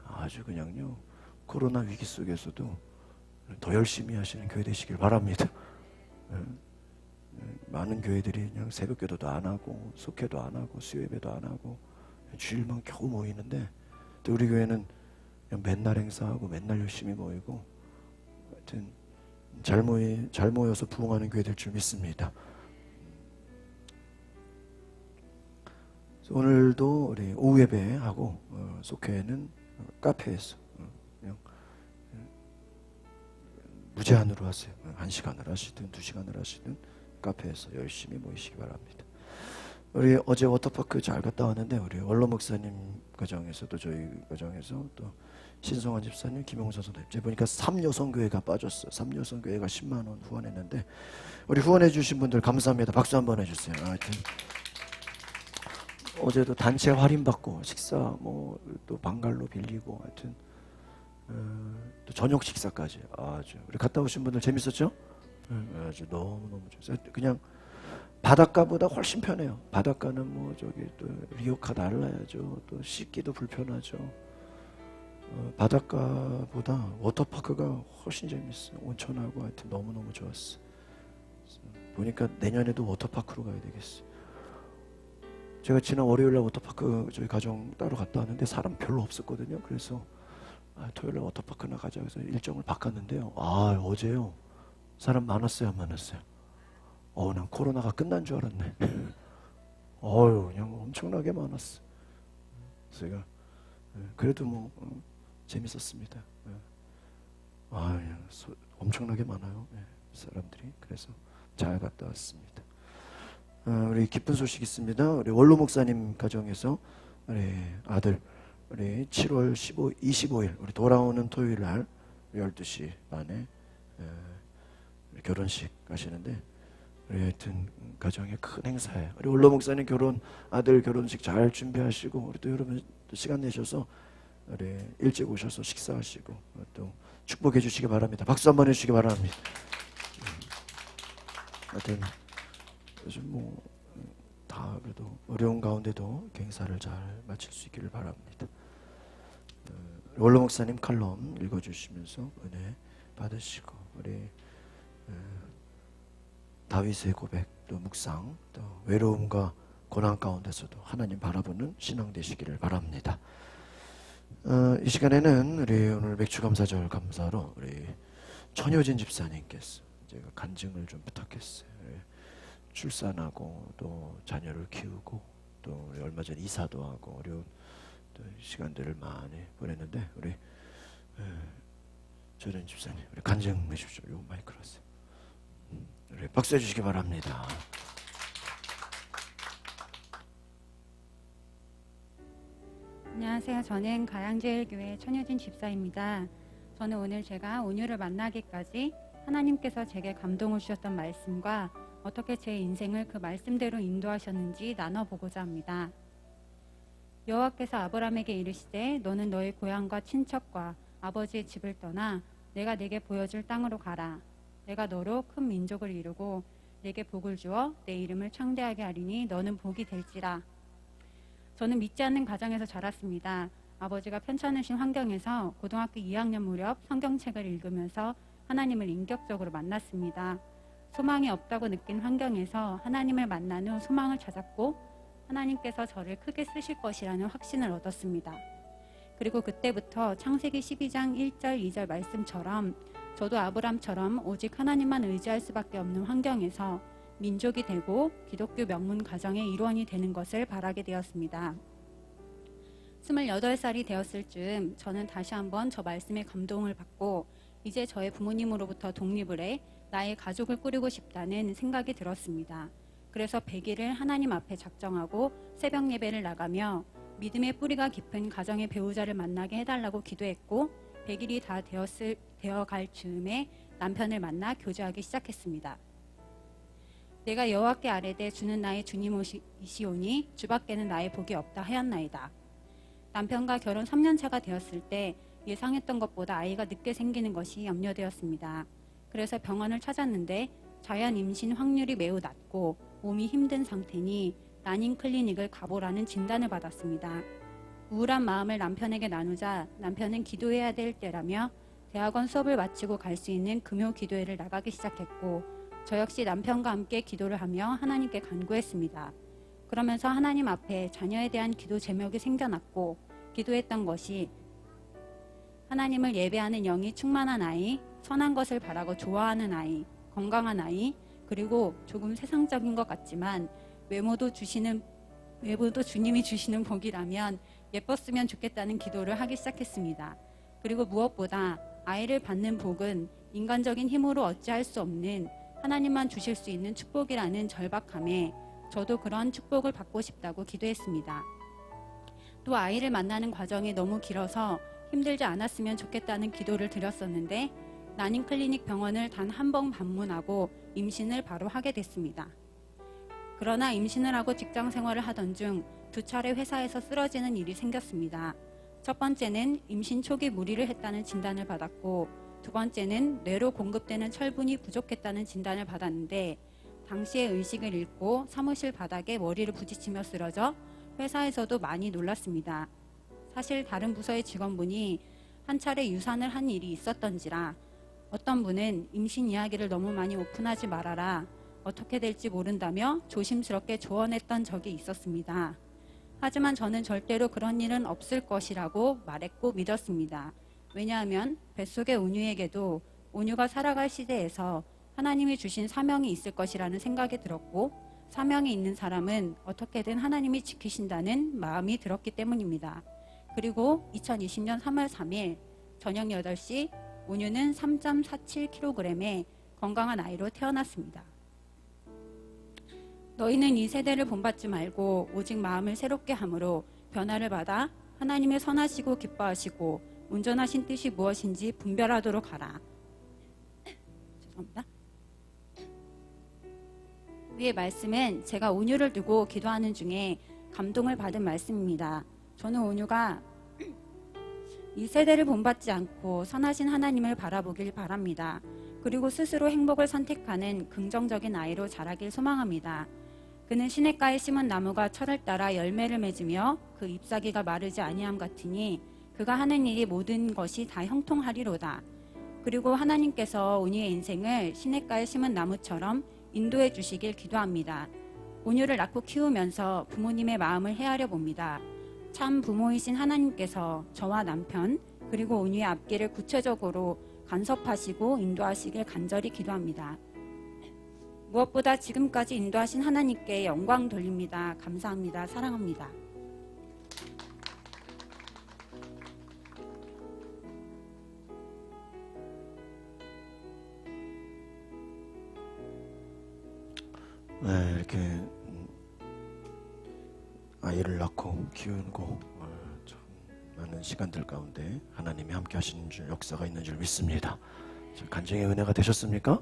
아주 그냥요 코로나 위기 속에서도 더 열심히 하시는 교회 되시길 바랍니다. 많은 교회들이 그냥 새벽기도도 안 하고 속회도 안 하고 수요예배도 안 하고 주일만 겨우 모이는데 또 우리 교회는 그냥 맨날 행사하고 맨날 열심히 모이고 하여튼 잘 모여서 부흥하는 교회 될 줄 믿습니다. 오늘도 우리 오후 예배하고 속회는 카페에서 그냥 무제한으로 하세요. 1시간을 하시든 2시간을 하시든 카페에서 열심히 모이시기 바랍니다. 우리 어제 워터파크 잘 갔다 왔는데 우리 원로 목사님 가정에서도 저희 가정에서 또 신성환 집사님, 김용선 선생님 제가 보니까 3여성교회가 빠졌어. 3여성교회가 10만 원 후원했는데 우리 후원해 주신 분들 감사합니다. 박수 한번 해주세요. 하여튼 어제도 단체 할인받고 식사 뭐 또 방갈로 빌리고 하여튼 또 저녁 식사까지 아주 우리 갔다 오신 분들 재밌었죠? 아주 너무 좋았어요. 그냥 바닷가보다 훨씬 편해요. 바닷가는 뭐 저기 또 리오카 날라야죠. 또 씻기도 불편하죠. 바닷가보다 워터파크가 훨씬 재밌어요. 온천하고 하여튼 너무너무 좋았어. 보니까 내년에도 워터파크로 가야 되겠어. 제가 지난 월요일날 워터파크 저희 가정 따로 갔다 왔는데 사람 별로 없었거든요. 그래서 토요일날 워터파크나 가자 해서 일정을 바꿨는데요. 어제요 사람 많았어요, 안 많았어요? 난 코로나가 끝난 줄 알았네. 그냥 엄청나게 많았어. 제가 그래도 뭐 재밌었습니다. 엄청나게 많아요, 사람들이. 그래서 잘 갔다 왔습니다. 우리 기쁜 소식 있습니다. 우리 원로 목사님 가정에서 우리 아들 우리 7월 25일 우리 돌아오는 토요일 날 12시 반에 결혼식 가시는데 우리 하여튼 가정에 큰 행사에 우리 원로 목사님 아들 결혼식 잘 준비하시고 우리 또 여러분 또 시간 내셔서 우리 일찍 오셔서 식사하시고 또 축복해 주시기 바랍니다. 박수 한번 해주시기 바랍니다. 하여튼 요즘 다 그래도 어려운 가운데도 행사를 잘 마칠 수 있기를 바랍니다. 원로 목사님 칼럼 읽어주시면서 은혜 받으시고 우리 다윗의 고백 또 묵상 또 외로움과 고난 가운데서도 하나님 바라보는 신앙 되시기를 바랍니다. 이 시간에는 우리 오늘 맥주감사절 감사로 우리 천효진 집사님께서 제가 간증을 좀 부탁했어요. 출산하고 또 자녀를 키우고 또 우리 얼마 전에 이사도 하고 어려운 또 시간들을 많이 보냈는데 우리 저는 집사님 우리 간증해 주십시오. 요 마이크로 하세요. 우리 박수 해주시기 바랍니다. 안녕하세요. 저는 가양제일교회 천효진 집사입니다. 저는 오늘 제가 온유를 만나기까지 하나님께서 제게 감동을 주셨던 말씀과 어떻게 제 인생을 그 말씀대로 인도하셨는지 나눠보고자 합니다. 여호와께서 아브라함에게 이르시되 너는 너의 고향과 친척과 아버지의 집을 떠나 내가 내게 보여줄 땅으로 가라. 내가 너로 큰 민족을 이루고 내게 복을 주어 내 이름을 창대하게 하리니 너는 복이 될지라. 저는 믿지 않는 가정에서 자랐습니다. 아버지가 편찮으신 환경에서 고등학교 2학년 무렵 성경책을 읽으면서 하나님을 인격적으로 만났습니다. 소망이 없다고 느낀 환경에서 하나님을 만난 후 소망을 찾았고 하나님께서 저를 크게 쓰실 것이라는 확신을 얻었습니다. 그리고 그때부터 창세기 12장 1절 2절 말씀처럼 저도 아브람처럼 오직 하나님만 의지할 수밖에 없는 환경에서 민족이 되고 기독교 명문 가정의 일원이 되는 것을 바라게 되었습니다. 28살이 되었을 즈음 저는 다시 한번 저 말씀에 감동을 받고 이제 저의 부모님으로부터 독립을 해 나의 가족을 꾸리고 싶다는 생각이 들었습니다. 그래서 100일을 하나님 앞에 작정하고 새벽 예배를 나가며 믿음의 뿌리가 깊은 가정의 배우자를 만나게 해달라고 기도했고 100일이 다 되어갈 즈음에 남편을 만나 교제하기 시작했습니다. 내가 여호와께 아뢰되 주는 나의 주님이시오니 주밖에는 나의 복이 없다 하였나이다. 남편과 결혼 3년 차가 되었을 때 예상했던 것보다 아이가 늦게 생기는 것이 염려되었습니다. 그래서 병원을 찾았는데 자연 임신 확률이 매우 낮고 몸이 힘든 상태니 난임 클리닉을 가보라는 진단을 받았습니다. 우울한 마음을 남편에게 나누자 남편은 기도해야 될 때라며 대학원 수업을 마치고 갈 수 있는 금요 기도회를 나가기 시작했고 저 역시 남편과 함께 기도를 하며 하나님께 간구했습니다. 그러면서 하나님 앞에 자녀에 대한 기도 제목이 생겨났고 기도했던 것이 하나님을 예배하는 영이 충만한 아이, 선한 것을 바라고 좋아하는 아이, 건강한 아이, 그리고 조금 세상적인 것 같지만 외모도 주님이 주시는 복이라면 예뻤으면 좋겠다는 기도를 하기 시작했습니다. 그리고 무엇보다 아이를 받는 복은 인간적인 힘으로 어찌할 수 없는 하나님만 주실 수 있는 축복이라는 절박함에 저도 그런 축복을 받고 싶다고 기도했습니다. 또 아이를 만나는 과정이 너무 길어서 힘들지 않았으면 좋겠다는 기도를 드렸었는데 난임 클리닉 병원을 단 한 번 방문하고 임신을 바로 하게 됐습니다. 그러나 임신을 하고 직장 생활을 하던 중 2차례 회사에서 쓰러지는 일이 생겼습니다. 첫 번째는 임신 초기 무리를 했다는 진단을 받았고 두 번째는 뇌로 공급되는 철분이 부족했다는 진단을 받았는데 당시에 의식을 잃고 사무실 바닥에 머리를 부딪히며 쓰러져 회사에서도 많이 놀랐습니다. 사실 다른 부서의 직원분이 한 차례 유산을 한 일이 있었던지라 어떤 분은 임신 이야기를 너무 많이 오픈하지 말아라 어떻게 될지 모른다며 조심스럽게 조언했던 적이 있었습니다. 하지만 저는 절대로 그런 일은 없을 것이라고 말했고 믿었습니다. 왜냐하면 뱃속의 온유에게도 온유가 살아갈 시대에서 하나님이 주신 사명이 있을 것이라는 생각이 들었고 사명이 있는 사람은 어떻게든 하나님이 지키신다는 마음이 들었기 때문입니다. 그리고 2020년 3월 3일 저녁 8시 온유는 3.47kg의 건강한 아이로 태어났습니다. 너희는 이 세대를 본받지 말고 오직 마음을 새롭게 함으로 변화를 받아 하나님의 선하시고 기뻐하시고 온전하신 뜻이 무엇인지 분별하도록 하라. 죄송합니다. 위의 말씀은 제가 온유를 두고 기도하는 중에 감동을 받은 말씀입니다. 저는 온유가 이 세대를 본받지 않고 선하신 하나님을 바라보길 바랍니다. 그리고 스스로 행복을 선택하는 긍정적인 아이로 자라길 소망합니다. 그는 시냇가에 심은 나무가 철을 따라 열매를 맺으며 그 잎사귀가 마르지 아니함 같으니 그가 하는 일이 모든 것이 다 형통하리로다. 그리고 하나님께서 온유의 인생을 시냇가에 심은 나무처럼 인도해 주시길 기도합니다. 온유를 낳고 키우면서 부모님의 마음을 헤아려 봅니다. 참 부모이신 하나님께서 저와 남편 그리고 온유의 앞길을 구체적으로 간섭하시고 인도하시길 간절히 기도합니다. 무엇보다 지금까지 인도하신 하나님께 영광 돌립니다. 감사합니다. 사랑합니다. 이렇게 아이를 낳고 키우고 참 많은 시간들 가운데 하나님이 함께 하시는 줄, 역사가 있는 줄 믿습니다. 간증의 은혜가 되셨습니까?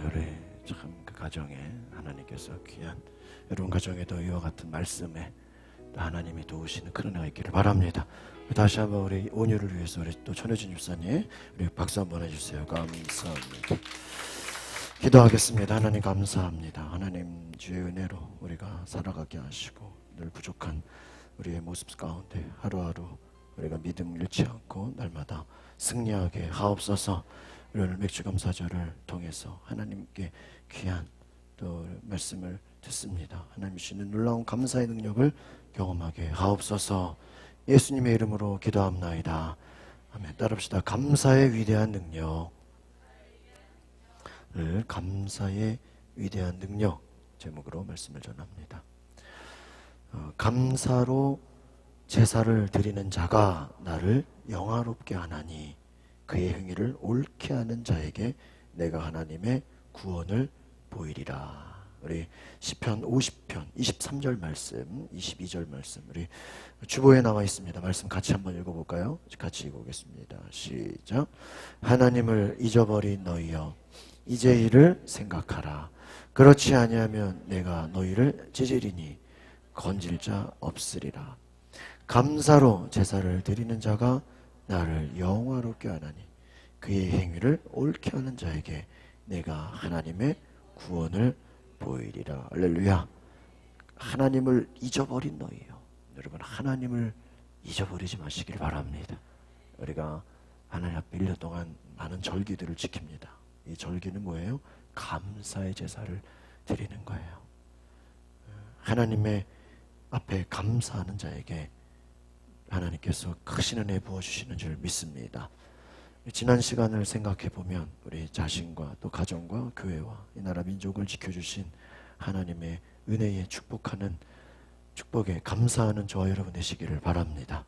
우리 참 그 가정에 하나님께서 귀한, 여러분 가정에도 이와 같은 말씀에 또 하나님이 도우시는 그런 은혜가 있기를 바랍니다. 다시 한번 우리 온유를 위해서 우리 또 천효진 집사님 우리 박수 한번 해주세요. 감사합니다. 기도하겠습니다. 하나님 감사합니다. 하나님 주의 은혜로 우리가 살아가게 하시고 늘 부족한 우리의 모습 가운데 하루하루 우리가 믿음 잃지 않고 날마다 승리하게 하옵소서. 오늘 맥주감사절을 통해서 하나님께 귀한 또 말씀을 듣습니다. 하나님 주시는 놀라운 감사의 능력을 경험하게 하옵소서. 예수님의 이름으로 기도합나이다. 아멘. 따라합시다. 감사의 위대한 능력. 감사의 위대한 능력 제목으로 말씀을 전합니다. 감사로 제사를 드리는 자가 나를 영화롭게 하나니 그의 행위를 옳게 하는 자에게 내가 하나님의 구원을 보이리라. 우리 시편 50편 23절 말씀 22절 말씀 우리 주보에 나와 있습니다. 말씀 같이 한번 읽어볼까요? 같이 읽어보겠습니다. 시작. 하나님을 잊어버린 너희여 이제 이를 생각하라. 그렇지 아니하면 내가 너희를 찢으리니 건질 자 없으리라. 감사로 제사를 드리는 자가 나를 영화롭게 하나니 그의 행위를 옳게 하는 자에게 내가 하나님의 구원을 보이리라. 할렐루야. 하나님을 잊어버린 너희요. 여러분 하나님을 잊어버리지 마시길 바랍니다. 우리가 하나님 앞에 1년 동안 많은 절기들을 지킵니다. 이 절기는 뭐예요? 감사의 제사를 드리는 거예요. 하나님의 앞에 감사하는 자에게 하나님께서 크신 은혜 부어주시는 줄 믿습니다. 지난 시간을 생각해 보면 우리 자신과 또 가정과 교회와 이 나라 민족을 지켜주신 하나님의 은혜에 축복하는 축복에 감사하는 저와 여러분 되시기를 바랍니다.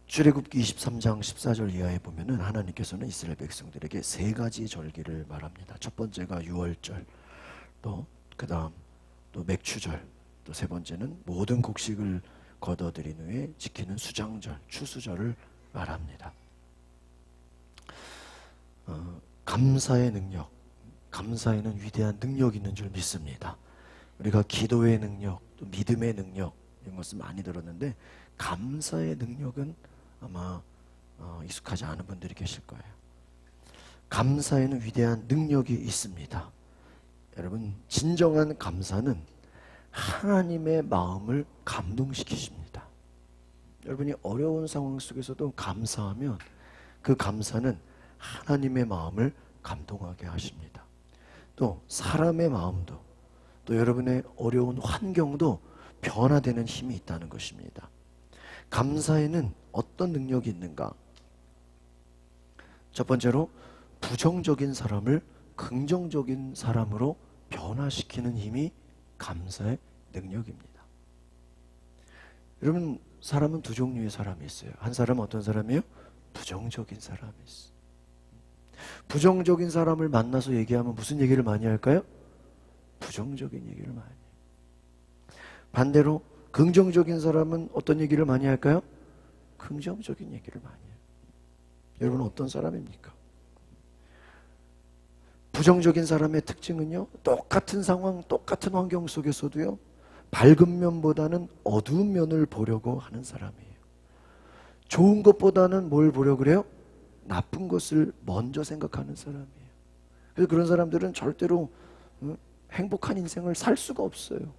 출애굽기 23장 14절 이하에 보면은 하나님께서는 이스라엘 백성들에게 세 가지 절기를 말합니다. 첫 번째가 유월절, 또 그다음 또 맥추절, 또 세 번째는 모든 곡식을 거둬들인 후에 지키는 수장절, 추수절을 말합니다. 감사의 능력, 감사에는 위대한 능력이 있는 줄 믿습니다. 우리가 기도의 능력, 또 믿음의 능력 이런 것을 많이 들었는데 감사의 능력은 아마 익숙하지 않은 분들이 계실 거예요. 감사에는 위대한 능력이 있습니다. 여러분 진정한 감사는 하나님의 마음을 감동시키십니다. 여러분이 어려운 상황 속에서도 감사하면 그 감사는 하나님의 마음을 감동하게 하십니다. 또 사람의 마음도 또 여러분의 어려운 환경도 변화되는 힘이 있다는 것입니다. 감사에는 어떤 능력이 있는가? 첫 번째로 부정적인 사람을 긍정적인 사람으로 변화시키는 힘이 감사의 능력입니다. 여러분 사람은 두 종류의 사람이 있어요. 한 사람은 어떤 사람이에요? 부정적인 사람이 있어요. 부정적인 사람을 만나서 얘기하면 무슨 얘기를 많이 할까요? 부정적인 얘기를 많이 해요. 반대로 긍정적인 사람은 어떤 얘기를 많이 할까요? 긍정적인 얘기를 많이 해요. 여러분 어떤 사람입니까? 부정적인 사람의 특징은요, 똑같은 상황, 똑같은 환경 속에서도요, 밝은 면보다는 어두운 면을 보려고 하는 사람이에요. 좋은 것보다는 뭘 보려고 그래요? 나쁜 것을 먼저 생각하는 사람이에요. 그래서 그런 사람들은 절대로 행복한 인생을 살 수가 없어요.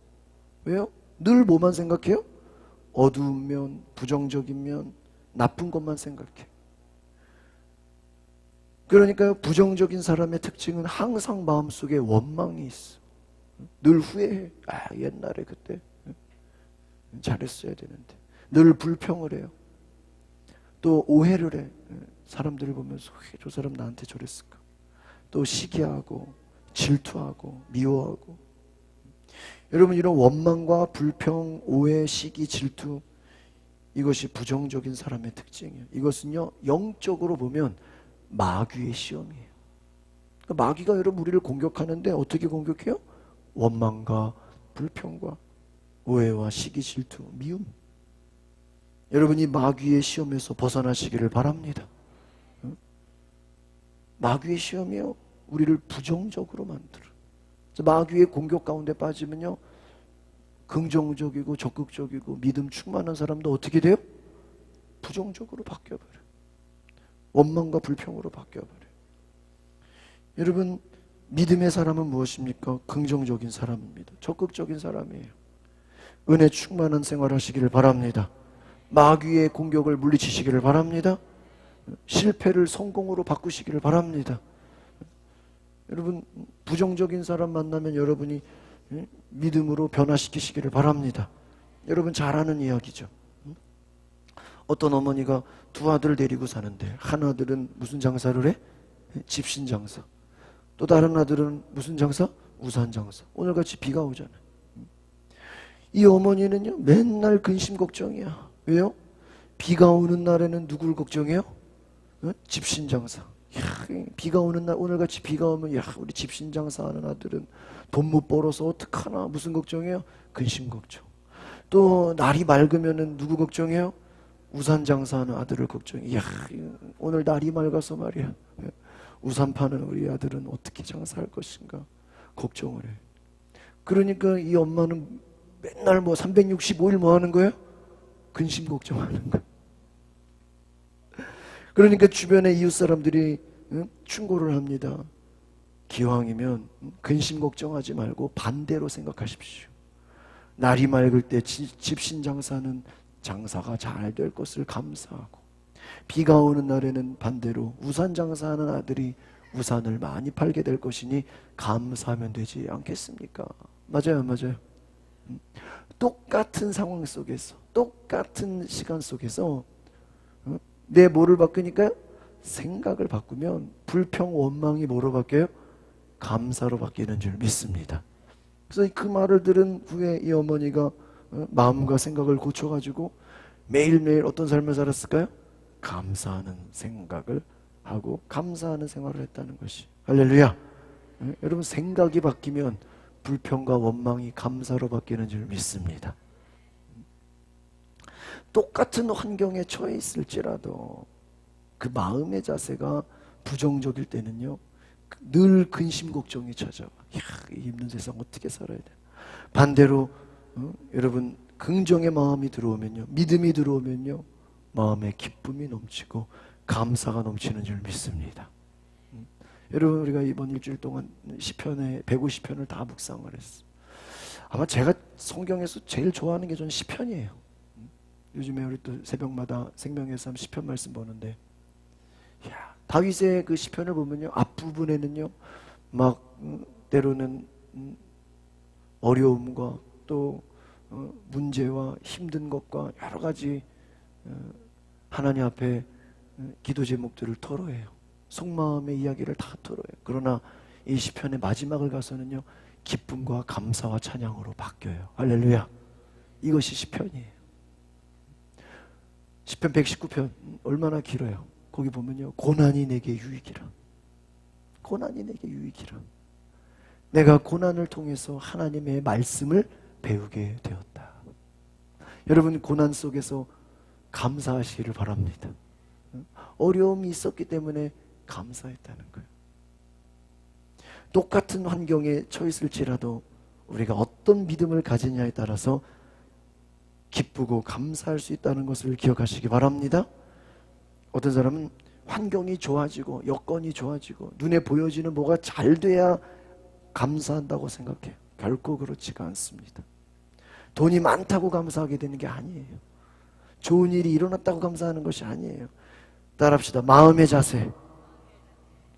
왜요? 늘 뭐만 생각해요? 어두운 면, 부정적인 면, 나쁜 것만 생각해. 그러니까요, 부정적인 사람의 특징은 항상 마음속에 원망이 있어. 늘 후회해. 아, 옛날에 그때 잘했어야 되는데. 늘 불평을 해요. 또 오해를 해. 사람들을 보면서 왜 저 사람 나한테 저랬을까? 또 시기하고 질투하고 미워하고. 여러분 이런 원망과 불평, 오해, 시기, 질투 이것이 부정적인 사람의 특징이에요. 이것은요 영적으로 보면 마귀의 시험이에요. 그러니까 마귀가 여러분 우리를 공격하는데 어떻게 공격해요? 원망과 불평과 오해와 시기 질투 미움. 여러분이 마귀의 시험에서 벗어나시기를 바랍니다. 마귀의 시험이요 우리를 부정적으로 만들어. 마귀의 공격 가운데 빠지면요 긍정적이고 적극적이고 믿음 충만한 사람도 어떻게 돼요? 부정적으로 바뀌어버려요. 원망과 불평으로 바뀌어버려요. 여러분 믿음의 사람은 무엇입니까? 긍정적인 사람입니다. 적극적인 사람이에요. 은혜 충만한 생활하시기를 바랍니다. 마귀의 공격을 물리치시기를 바랍니다. 실패를 성공으로 바꾸시기를 바랍니다. 여러분 부정적인 사람 만나면 여러분이 믿음으로 변화시키시기를 바랍니다. 여러분 잘 아는 이야기죠. 어떤 어머니가 두 아들 데리고 사는데 한 아들은 무슨 장사를 해? 집신 장사. 또 다른 아들은 무슨 장사? 우산 장사. 오늘같이 비가 오잖아요. 이 어머니는요 맨날 근심 걱정이야. 왜요? 비가 오는 날에는 누굴 걱정해요? 집신 장사. 비가 오는 날 오늘같이 비가 오면 우리 집신 장사하는 아들은 돈 못 벌어서 어떡하나 무슨 걱정해요? 근심 걱정. 또 날이 맑으면은 누구 걱정해요? 우산 장사하는 아들을 걱정해. 오늘 날이 맑아서 말이야 우산 파는 우리 아들은 어떻게 장사할 것인가 걱정을 해. 그러니까 이 엄마는 맨날 365일 뭐 하는 거예요? 근심 걱정하는 거예요. 그러니까 주변의 이웃 사람들이 충고를 합니다. 기왕이면 근심 걱정하지 말고 반대로 생각하십시오. 날이 맑을 때 집신 장사는 장사가 잘 될 것을 감사하고 비가 오는 날에는 반대로 우산 장사하는 아들이 우산을 많이 팔게 될 것이니 감사하면 되지 않겠습니까? 맞아요, 맞아요. 똑같은 상황 속에서 똑같은 시간 속에서 내 뭐를 바꾸니까요? 생각을 바꾸면 불평 원망이 뭐로 바뀌어요? 감사로 바뀌는 줄 믿습니다. 그래서 그 말을 들은 후에 이 어머니가 마음과 생각을 고쳐가지고 매일매일 어떤 삶을 살았을까요? 감사하는 생각을 하고 감사하는 생활을 했다는 것이. 할렐루야. 여러분 생각이 바뀌면 불평과 원망이 감사로 바뀌는 줄 믿습니다. 똑같은 환경에 처해 있을지라도 그 마음의 자세가 부정적일 때는요 늘 근심 걱정이 찾아와. 이 힘든 세상 어떻게 살아야 돼. 반대로 여러분 긍정의 마음이 들어오면요 믿음이 들어오면요 마음에 기쁨이 넘치고 감사가 넘치는 줄 믿습니다. 여러분 우리가 이번 일주일 동안 시편의 150편을 다 묵상을 했어요. 아마 제가 성경에서 제일 좋아하는 게 저는 시편이에요. 요즘에 우리 또 새벽마다 생명의 삶 시편 말씀 보는데 다윗의 그 시편을 보면요 앞부분에는요 막 때로는 어려움과 또 문제와 힘든 것과 여러 가지 하나님 앞에 기도 제목들을 털어해요. 속마음의 이야기를 다 털어요. 그러나 이 시편의 마지막을 가서는요 기쁨과 감사와 찬양으로 바뀌어요. 할렐루야. 이것이 시편이에요. 시편 119편 얼마나 길어요. 거기 보면요 고난이 내게 유익이라. 고난이 내게 유익이라. 내가 고난을 통해서 하나님의 말씀을 배우게 되었다. 여러분 고난 속에서 감사하시기를 바랍니다. 어려움이 있었기 때문에 감사했다는 거예요. 똑같은 환경에 처했을지라도 우리가 어떤 믿음을 가지냐에 따라서 기쁘고 감사할 수 있다는 것을 기억하시기 바랍니다. 어떤 사람은 환경이 좋아지고 여건이 좋아지고 눈에 보여지는 뭐가 잘 돼야 감사한다고 생각해요. 결코 그렇지가 않습니다. 돈이 많다고 감사하게 되는 게 아니에요. 좋은 일이 일어났다고 감사하는 것이 아니에요. 따라합시다. 마음의 자세.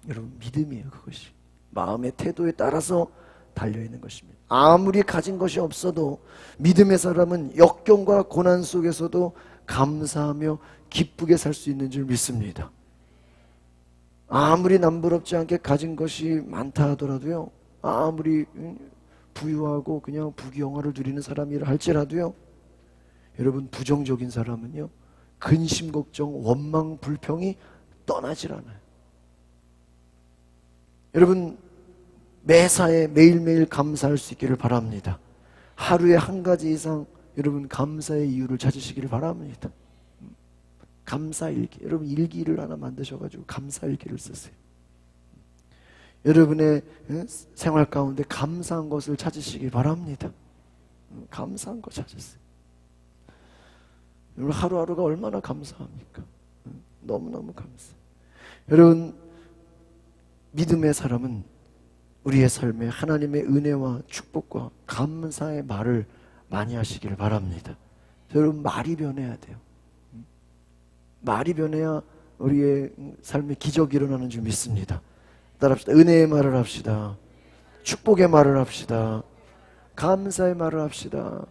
여러분 믿음이에요. 그것이 마음의 태도에 따라서 달려있는 것입니다. 아무리 가진 것이 없어도 믿음의 사람은 역경과 고난 속에서도 감사하며 기쁘게 살 수 있는 줄 믿습니다. 아무리 남부럽지 않게 가진 것이 많다 하더라도요, 아무리 부유하고 그냥 부귀영화를 누리는 사람이라 할지라도요, 여러분 부정적인 사람은요 근심 걱정 원망 불평이 떠나질 않아요. 여러분 매사에 매일매일 감사할 수 있기를 바랍니다. 하루에 한 가지 이상 여러분 감사의 이유를 찾으시기를 바랍니다. 감사일기, 여러분 일기를 하나 만드셔가지고 감사일기를 쓰세요. 여러분의 생활 가운데 감사한 것을 찾으시기 바랍니다. 감사한 거 찾으세요. 여러분 하루하루가 얼마나 감사합니까? 너무너무 감사해요. 여러분 믿음의 사람은 우리의 삶에 하나님의 은혜와 축복과 감사의 말을 많이 하시길 바랍니다. 여러분 말이 변해야 돼요. 말이 변해야 우리의 삶에 기적이 일어나는 줄 믿습니다. 따라합시다. 은혜의 말을 합시다. 축복의 말을 합시다. 감사의 말을 합시다.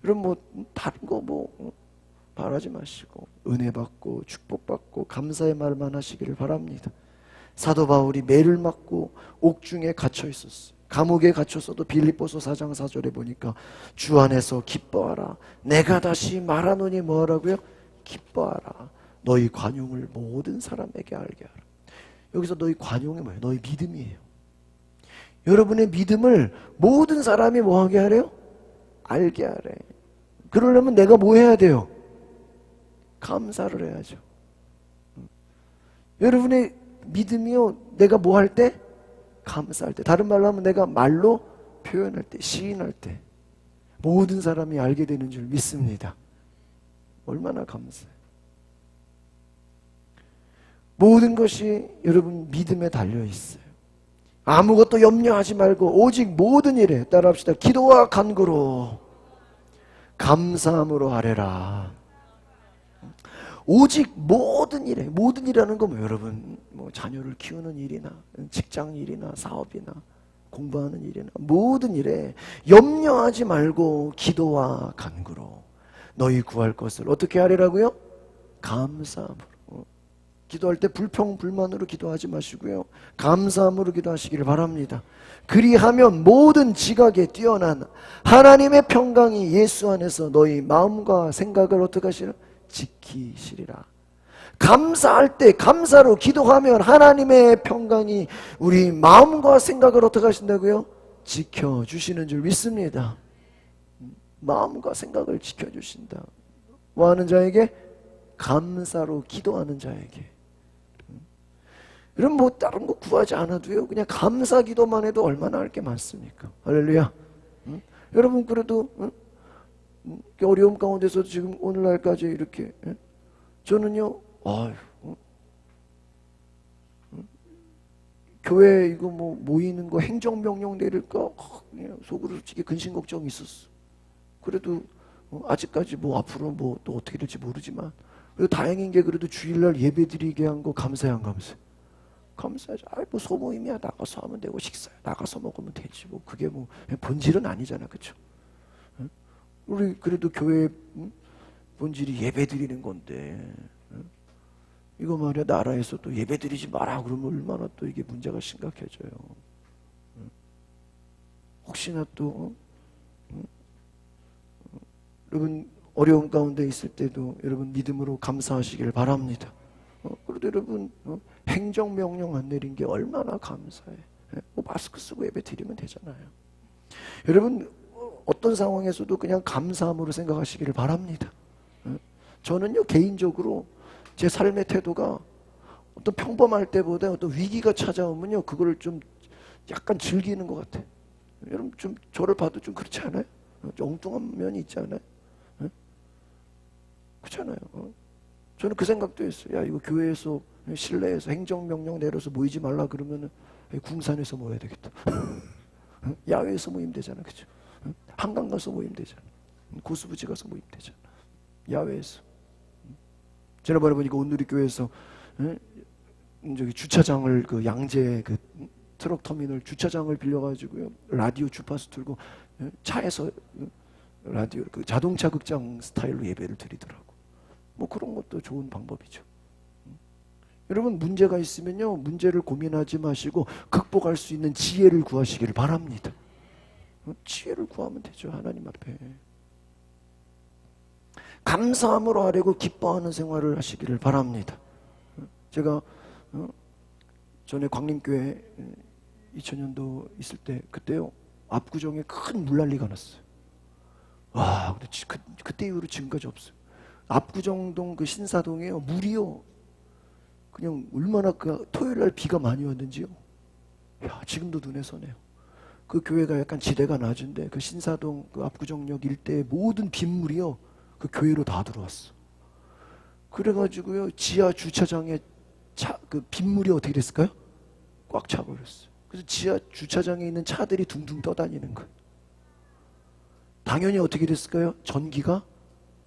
여러분 뭐 다른 거 뭐 바라지 마시고 은혜 받고 축복 받고 감사의 말만 하시기를 바랍니다. 사도 바울이 매를 맞고 옥중에 갇혀 있었어요. 감옥에 갇혔어도 빌립보서 4장 4절에 보니까 주 안에서 기뻐하라. 내가 다시 말하노니 뭐하라고요? 기뻐하라. 너희 관용을 모든 사람에게 알게 하라. 여기서 너희 관용이 뭐예요? 너희 믿음이에요. 여러분의 믿음을 모든 사람이 뭐하게 하래요? 알게 하래. 그러려면 내가 뭐 해야 돼요? 감사를 해야죠. 여러분의 믿음이요, 내가 뭐 할 때? 감사할 때. 다른 말로 하면 내가 말로 표현할 때, 시인할 때 모든 사람이 알게 되는 줄 믿습니다. 얼마나 감사해요. 모든 것이 여러분 믿음에 달려 있어요. 아무것도 염려하지 말고 오직 모든 일에 따라합시다. 기도와 간구로 감사함으로 하래라. 오직 모든 일에, 모든 일이라는 건 뭐 여러분 뭐 자녀를 키우는 일이나 직장 일이나 사업이나 공부하는 일이나 모든 일에 염려하지 말고 기도와 간구로 너희 구할 것을 어떻게 하리라고요? 감사함으로. 기도할 때 불평불만으로 기도하지 마시고요, 감사함으로 기도하시기를 바랍니다. 그리하면 모든 지각에 뛰어난 하나님의 평강이 예수 안에서 너희 마음과 생각을 어떻게 하시라? 지키시리라. 감사할 때 감사로 기도하면 하나님의 평강이 우리 마음과 생각을 어떻게 하신다고요? 지켜주시는 줄 믿습니다. 마음과 생각을 지켜주신다. 뭐 하는 자에게? 감사로 기도하는 자에게. 여러분 뭐 다른 거 구하지 않아도요, 그냥 감사 기도만 해도 얼마나 할 게 많습니까? 할렐루야. 여러분 그래도 어려움 가운데서 지금 오늘날까지 이렇게 저는요, 교회 이거 뭐 모이는 거 행정명령 내릴까 그냥 속으로 솔직히 근심 걱정이 있었어. 그래도 아직까지 뭐 앞으로 뭐 또 어떻게 될지 모르지만 그래도 다행인 게 그래도 주일날 예배 드리게 한 거 감사해 안 감사해? 감사하죠. 뭐 소모임이야, 나가서 하면 되고 식사 나가서 먹으면 되지 뭐 그게 뭐 본질은 아니잖아, 그렇죠? 우리 그래도 교회 본질이 예배 드리는 건데 이거 말이야 나라에서 또 예배 드리지 마라 그러면 얼마나 또 이게 문제가 심각해져요. 혹시나 또 여러분 어려움 가운데 있을 때도 여러분 믿음으로 감사하시길 바랍니다. 그래도 여러분 행정명령 안 내린 게 얼마나 감사해. 뭐 마스크 쓰고 예배 드리면 되잖아요. 여러분 어떤 상황에서도 그냥 감사함으로 생각하시기를 바랍니다. 저는요 개인적으로 제 삶의 태도가 어떤 평범할 때보다 어떤 위기가 찾아오면요 그거를 좀 약간 즐기는 것 같아요. 여러분 좀 저를 봐도 좀 그렇지 않아요? 좀 엉뚱한 면이 있지 않아요? 그렇잖아요. 저는 그 생각도 했어요. 야 이거 교회에서 실내에서 행정명령 내려서 모이지 말라 그러면은 궁산에서 모여야 되겠다. 야외에서 모이면 되잖아, 그죠? 한강 가서 모이면 되잖아. 고수부지 가서 모이면 되잖아. 야외에서. 지난번에 보니까 온누리 교회에서 저기 주차장을 그 양재 그 트럭 터미널 주차장을 빌려가지고요 라디오 주파수 틀고 차에서 라디오 그 자동차 극장 스타일로 예배를 드리더라고. 뭐 그런 것도 좋은 방법이죠. 여러분 문제가 있으면요 문제를 고민하지 마시고 극복할 수 있는 지혜를 구하시기를 바랍니다. 지혜를 구하면 되죠. 하나님 앞에 감사함으로 하려고 기뻐하는 생활을 하시기를 바랍니다. 제가 전에 광림교회 2000년도 있을 때 그때요 압구정에 큰 물난리가 났어요. 와, 근데 그때 이후로 지금까지 없어요. 압구정동 그 신사동에요 물이요 그냥 얼마나 그 토요일 날 비가 많이 왔는지요. 야, 지금도 눈에 선해요. 그 교회가 약간 지대가 낮은데 그 신사동 그 압구정역 일대의 모든 빗물이요 그 교회로 다 들어왔어. 그래가지고요 지하 주차장에 그 빗물이 어떻게 됐을까요? 꽉 차버렸어요. 그래서 지하 주차장에 있는 차들이 둥둥 떠다니는 거예요. 당연히 어떻게 됐을까요? 전기가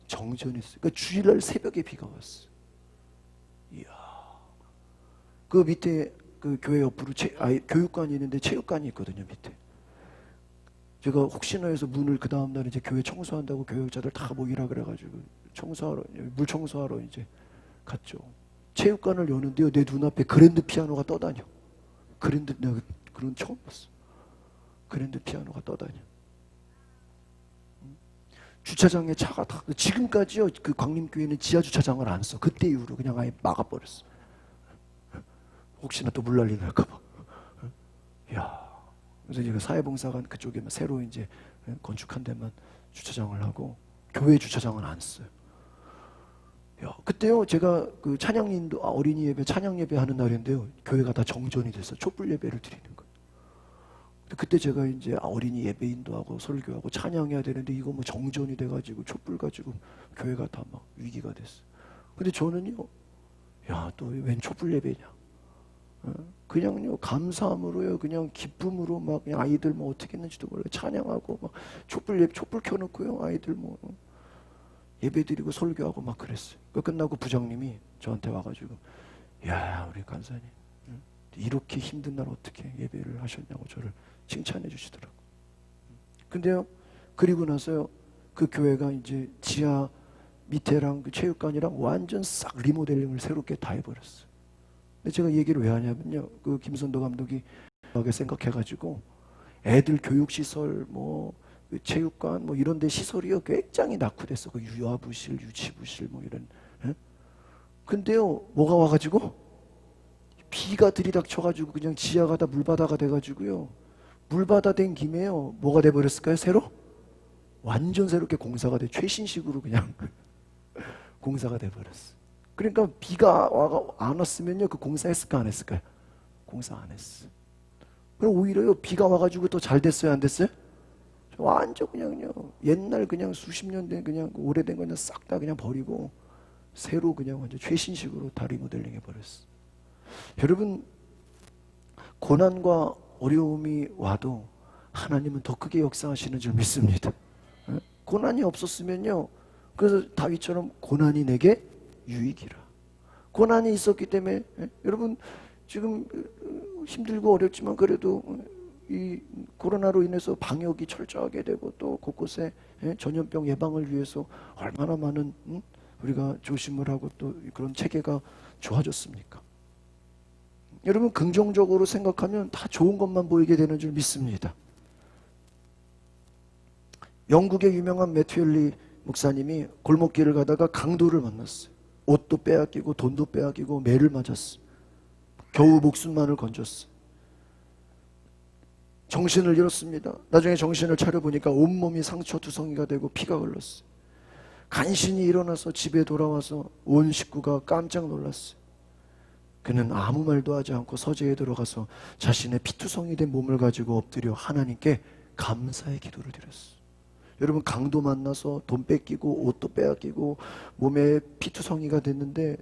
정전했어요. 그러니까 주일날 새벽에 비가 왔어요. 이야. 그 밑에 그 교회 옆으로 교육관이 있는데 체육관이 있거든요 밑에. 제가 혹시나 해서 문을 그 다음날 이제 교회 청소한다고 교육자들 다 모이라 그래가지고 청소하러 물 청소하러 이제 갔죠. 체육관을 여는데요 내 눈앞에 그랜드 피아노가 떠다녀. 내가 그런 처음 봤어. 그랜드 피아노가 떠다녀. 주차장에 차가 다 지금까지요 그 광림교회는 지하 주차장을 안 써. 그때 이후로 그냥 아예 막아버렸어. 혹시나 또 물난리 날까봐. 야, 그래서 이제 사회봉사관 그쪽에 새로 이제 건축한 데만 주차장을 하고 교회 주차장은 안 써요. 야, 그때요 제가 그 찬양인도 어린이 예배 찬양 예배 하는 날인데요 교회가 다 정전이 됐어. 촛불 예배를 드리는 거예요. 그때 제가 이제 어린이 예배인도 하고 설교하고 찬양해야 되는데 이거 뭐 정전이 돼가지고 촛불 가지고 교회가 다 막 위기가 됐어. 근데 저는요, 야, 또 웬 촛불 예배냐? 그냥요 감사함으로요, 그냥 기쁨으로 막 그냥 아이들 뭐 어떻게 했는지도 몰라요. 찬양하고 막 촛불 켜놓고요 아이들 뭐 예배드리고 설교하고 막 그랬어요. 끝나고 부장님이 저한테 와가지고, 야, 우리 간사님 이렇게 힘든 날 어떻게 예배를 하셨냐고 저를 칭찬해 주시더라고. 근데요 그리고 나서요 그 교회가 이제 지하 밑에랑 그 체육관이랑 완전 싹 리모델링을 새롭게 다 해버렸어요. 근데 제가 얘기를 왜 하냐면요, 그 김선도 감독이 생각해가지고 애들 교육시설 뭐 체육관 뭐 이런 데 시설이요 굉장히 낙후됐어. 그 유아부실 유치부실 뭐 이런. 근데요 뭐가 와가지고 비가 들이닥쳐가지고 그냥 지하가 다 물바다가 돼가지고요, 물바다 된 김에요 뭐가 돼버렸을까요? 새로? 완전 새롭게 공사가 돼. 최신식으로 그냥 공사가 돼버렸어. 그러니까 비가 안 왔으면요 그 공사했을까 안 했을까요? 공사 안 했어. 그럼 오히려요 비가 와가지고 더 잘 됐어요 안 됐어요? 완전 그냥요 옛날 그냥 수십 년 된 그냥 오래된 거 그냥 싹 다 그냥 버리고 새로 그냥 완전 최신식으로 다 리모델링 해버렸어. 여러분, 고난과 어려움이 와도 하나님은 더 크게 역사하시는 줄 믿습니다. 고난이 없었으면요, 그래서 다윗처럼 고난이 내게 유익이라. 고난이 있었기 때문에 여러분 지금 힘들고 어렵지만 그래도 이 코로나로 인해서 방역이 철저하게 되고 또 곳곳에 전염병 예방을 위해서 얼마나 많은 우리가 조심을 하고 또 그런 체계가 좋아졌습니까? 여러분 긍정적으로 생각하면 다 좋은 것만 보이게 되는 줄 믿습니다. 영국의 유명한 매튜 목사님이 골목길을 가다가 강도를 만났어요. 옷도 빼앗기고 돈도 빼앗기고 매를 맞았어. 겨우 목숨만을 건졌어. 정신을 잃었습니다. 나중에 정신을 차려보니까 온몸이 상처투성이가 되고 피가 흘렀어. 간신히 일어나서 집에 돌아와서 온 식구가 깜짝 놀랐어요. 그는 아무 말도 하지 않고 서재에 들어가서 자신의 피투성이 된 몸을 가지고 엎드려 하나님께 감사의 기도를 드렸어요. 여러분, 강도 만나서 돈 뺏기고 옷도 빼앗기고 몸에 피투성이가 됐는데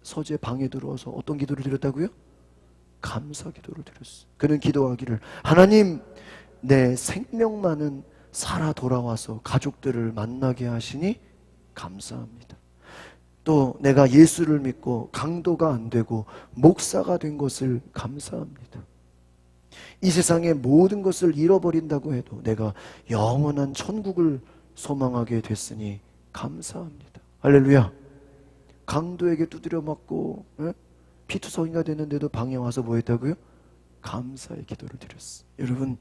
서재 방에 들어와서 어떤 기도를 드렸다고요? 감사 기도를 드렸어요. 그는 기도하기를, 하나님, 내 생명만은 살아 돌아와서 가족들을 만나게 하시니 감사합니다. 또 내가 예수를 믿고 강도가 안 되고 목사가 된 것을 감사합니다. 이 세상의 모든 것을 잃어버린다고 해도 내가 영원한 천국을 소망하게 됐으니 감사합니다. 할렐루야. 강도에게 두드려 맞고 피투성이가 됐는데도 방에 와서 뭐 했다고요? 감사의 기도를 드렸어. 여러분,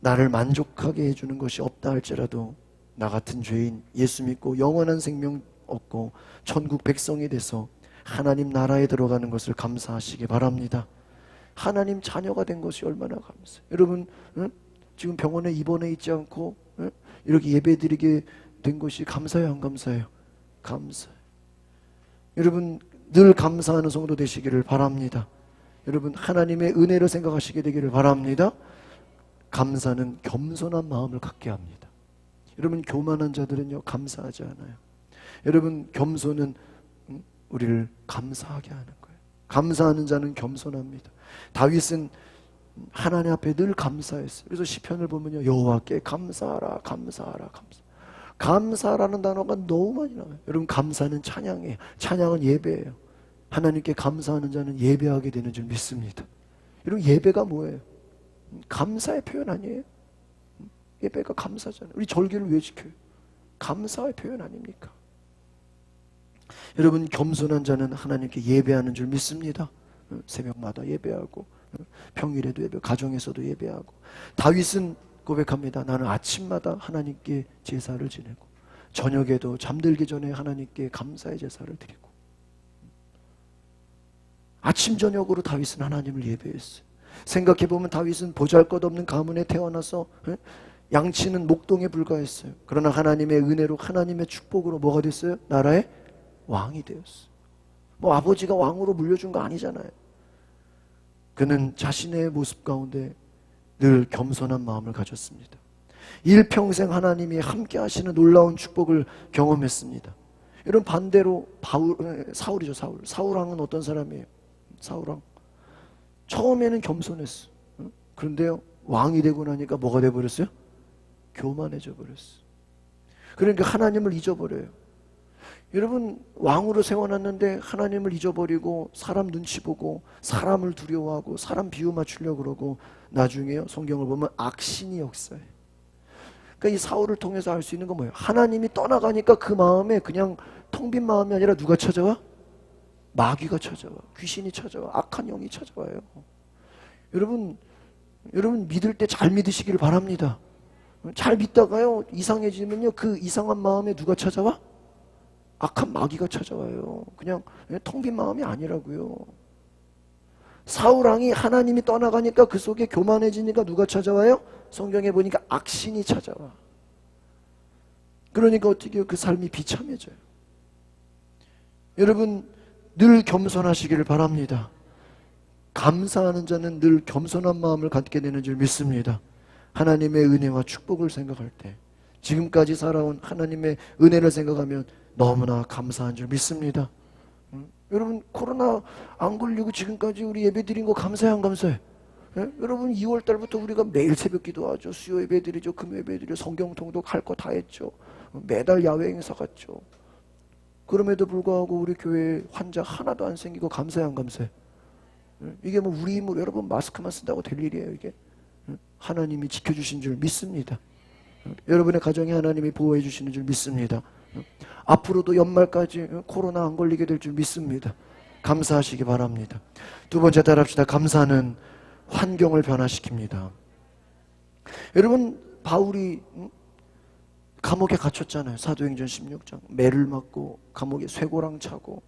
나를 만족하게 해주는 것이 없다 할지라도 나 같은 죄인 예수 믿고 영원한 생명 얻고 천국 백성이 돼서 하나님 나라에 들어가는 것을 감사하시기 바랍니다. 하나님 자녀가 된 것이 얼마나 감사해요. 여러분 지금 병원에 입원해 있지 않고 이렇게 예배드리게 된 것이 감사해요, 안 감사해요? 감사해요. 여러분 늘 감사하는 성도 되시기를 바랍니다. 여러분 하나님의 은혜를 생각하시게 되기를 바랍니다. 감사는 겸손한 마음을 갖게 합니다. 여러분 교만한 자들은요 감사하지 않아요. 여러분 겸손은 우리를 감사하게 하는 거예요. 감사하는 자는 겸손합니다. 다윗은 하나님 앞에 늘 감사했어요. 그래서 시편을 보면요 여호와께 감사하라 감사하라 감사라는 단어가 너무 많이 나와요. 여러분 감사는 찬양이에요. 찬양은 예배예요. 하나님께 감사하는 자는 예배하게 되는 줄 믿습니다. 여러분 예배가 뭐예요? 감사의 표현 아니에요? 예배가 감사잖아요. 우리 절기를 왜 지켜요? 감사의 표현 아닙니까? 여러분 겸손한 자는 하나님께 예배하는 줄 믿습니다. 새벽마다 예배하고 평일에도 예배, 가정에서도 예배하고. 다윗은 고백합니다. 나는 아침마다 하나님께 제사를 지내고 저녁에도 잠들기 전에 하나님께 감사의 제사를 드리고. 아침 저녁으로 다윗은 하나님을 예배했어요. 생각해보면 다윗은 보잘것없는 가문에 태어나서 양치는 목동에 불과했어요. 그러나 하나님의 은혜로 하나님의 축복으로 뭐가 됐어요? 나라의 왕이 되었어요. 뭐 아버지가 왕으로 물려준 거 아니잖아요. 그는 자신의 모습 가운데 늘 겸손한 마음을 가졌습니다. 일평생 하나님이 함께 하시는 놀라운 축복을 경험했습니다. 이런 반대로 사울이죠. 사울 왕은 어떤 사람이에요? 사울 왕 처음에는 겸손했어. 그런데요 왕이 되고 나니까 뭐가 돼버렸어요? 교만해져 버렸어. 그러니까 하나님을 잊어버려요. 여러분 왕으로 세워놨는데 하나님을 잊어버리고 사람 눈치 보고 사람을 두려워하고 사람 비유 맞추려고 그러고 나중에요 성경을 보면 악신이 역사해. 그러니까 이 사울을 통해서 알 수 있는 건 뭐예요? 하나님이 떠나가니까 그 마음에 그냥 텅 빈 마음이 아니라 누가 찾아와? 마귀가 찾아와. 귀신이 찾아와. 악한 영이 찾아와요. 여러분 믿을 때 잘 믿으시기를 바랍니다. 잘 믿다가요 이상해지면요 그 이상한 마음에 누가 찾아와? 악한 마귀가 찾아와요. 그냥 텅 빈 마음이 아니라고요. 사울왕이 하나님이 떠나가니까 그 속에 교만해지니까 누가 찾아와요? 성경에 보니까 악신이 찾아와. 그러니까 어떻게 해요? 그 삶이 비참해져요. 여러분 늘 겸손하시기를 바랍니다. 감사하는 자는 늘 겸손한 마음을 갖게 되는 줄 믿습니다. 하나님의 은혜와 축복을 생각할 때 지금까지 살아온 하나님의 은혜를 생각하면 너무나 감사한 줄 믿습니다. 여러분 코로나 안 걸리고 지금까지 우리 예배 드린 거 감사해 안 감사해? 여러분 2월 달부터 우리가 매일 새벽 기도하죠. 수요 예배 드리죠. 금요 예배 드리죠. 성경 통독 할 거 다 했죠. 매달 야외 행사 갔죠. 그럼에도 불구하고 우리 교회에 환자 하나도 안 생기고 감사해 안 감사해? 이게 뭐 우리 힘으로 여러분 마스크만 쓴다고 될 일이에요 이게? 하나님이 지켜주신 줄 믿습니다. 여러분의 가정에 하나님이 보호해 주시는 줄 믿습니다. 앞으로도 연말까지 코로나 안 걸리게 될 줄 믿습니다. 감사하시기 바랍니다. 두 번째 따라합시다. 감사는 환경을 변화시킵니다. 여러분 바울이 감옥에 갇혔잖아요. 사도행전 16장 매를 맞고 감옥에 쇠고랑 차고.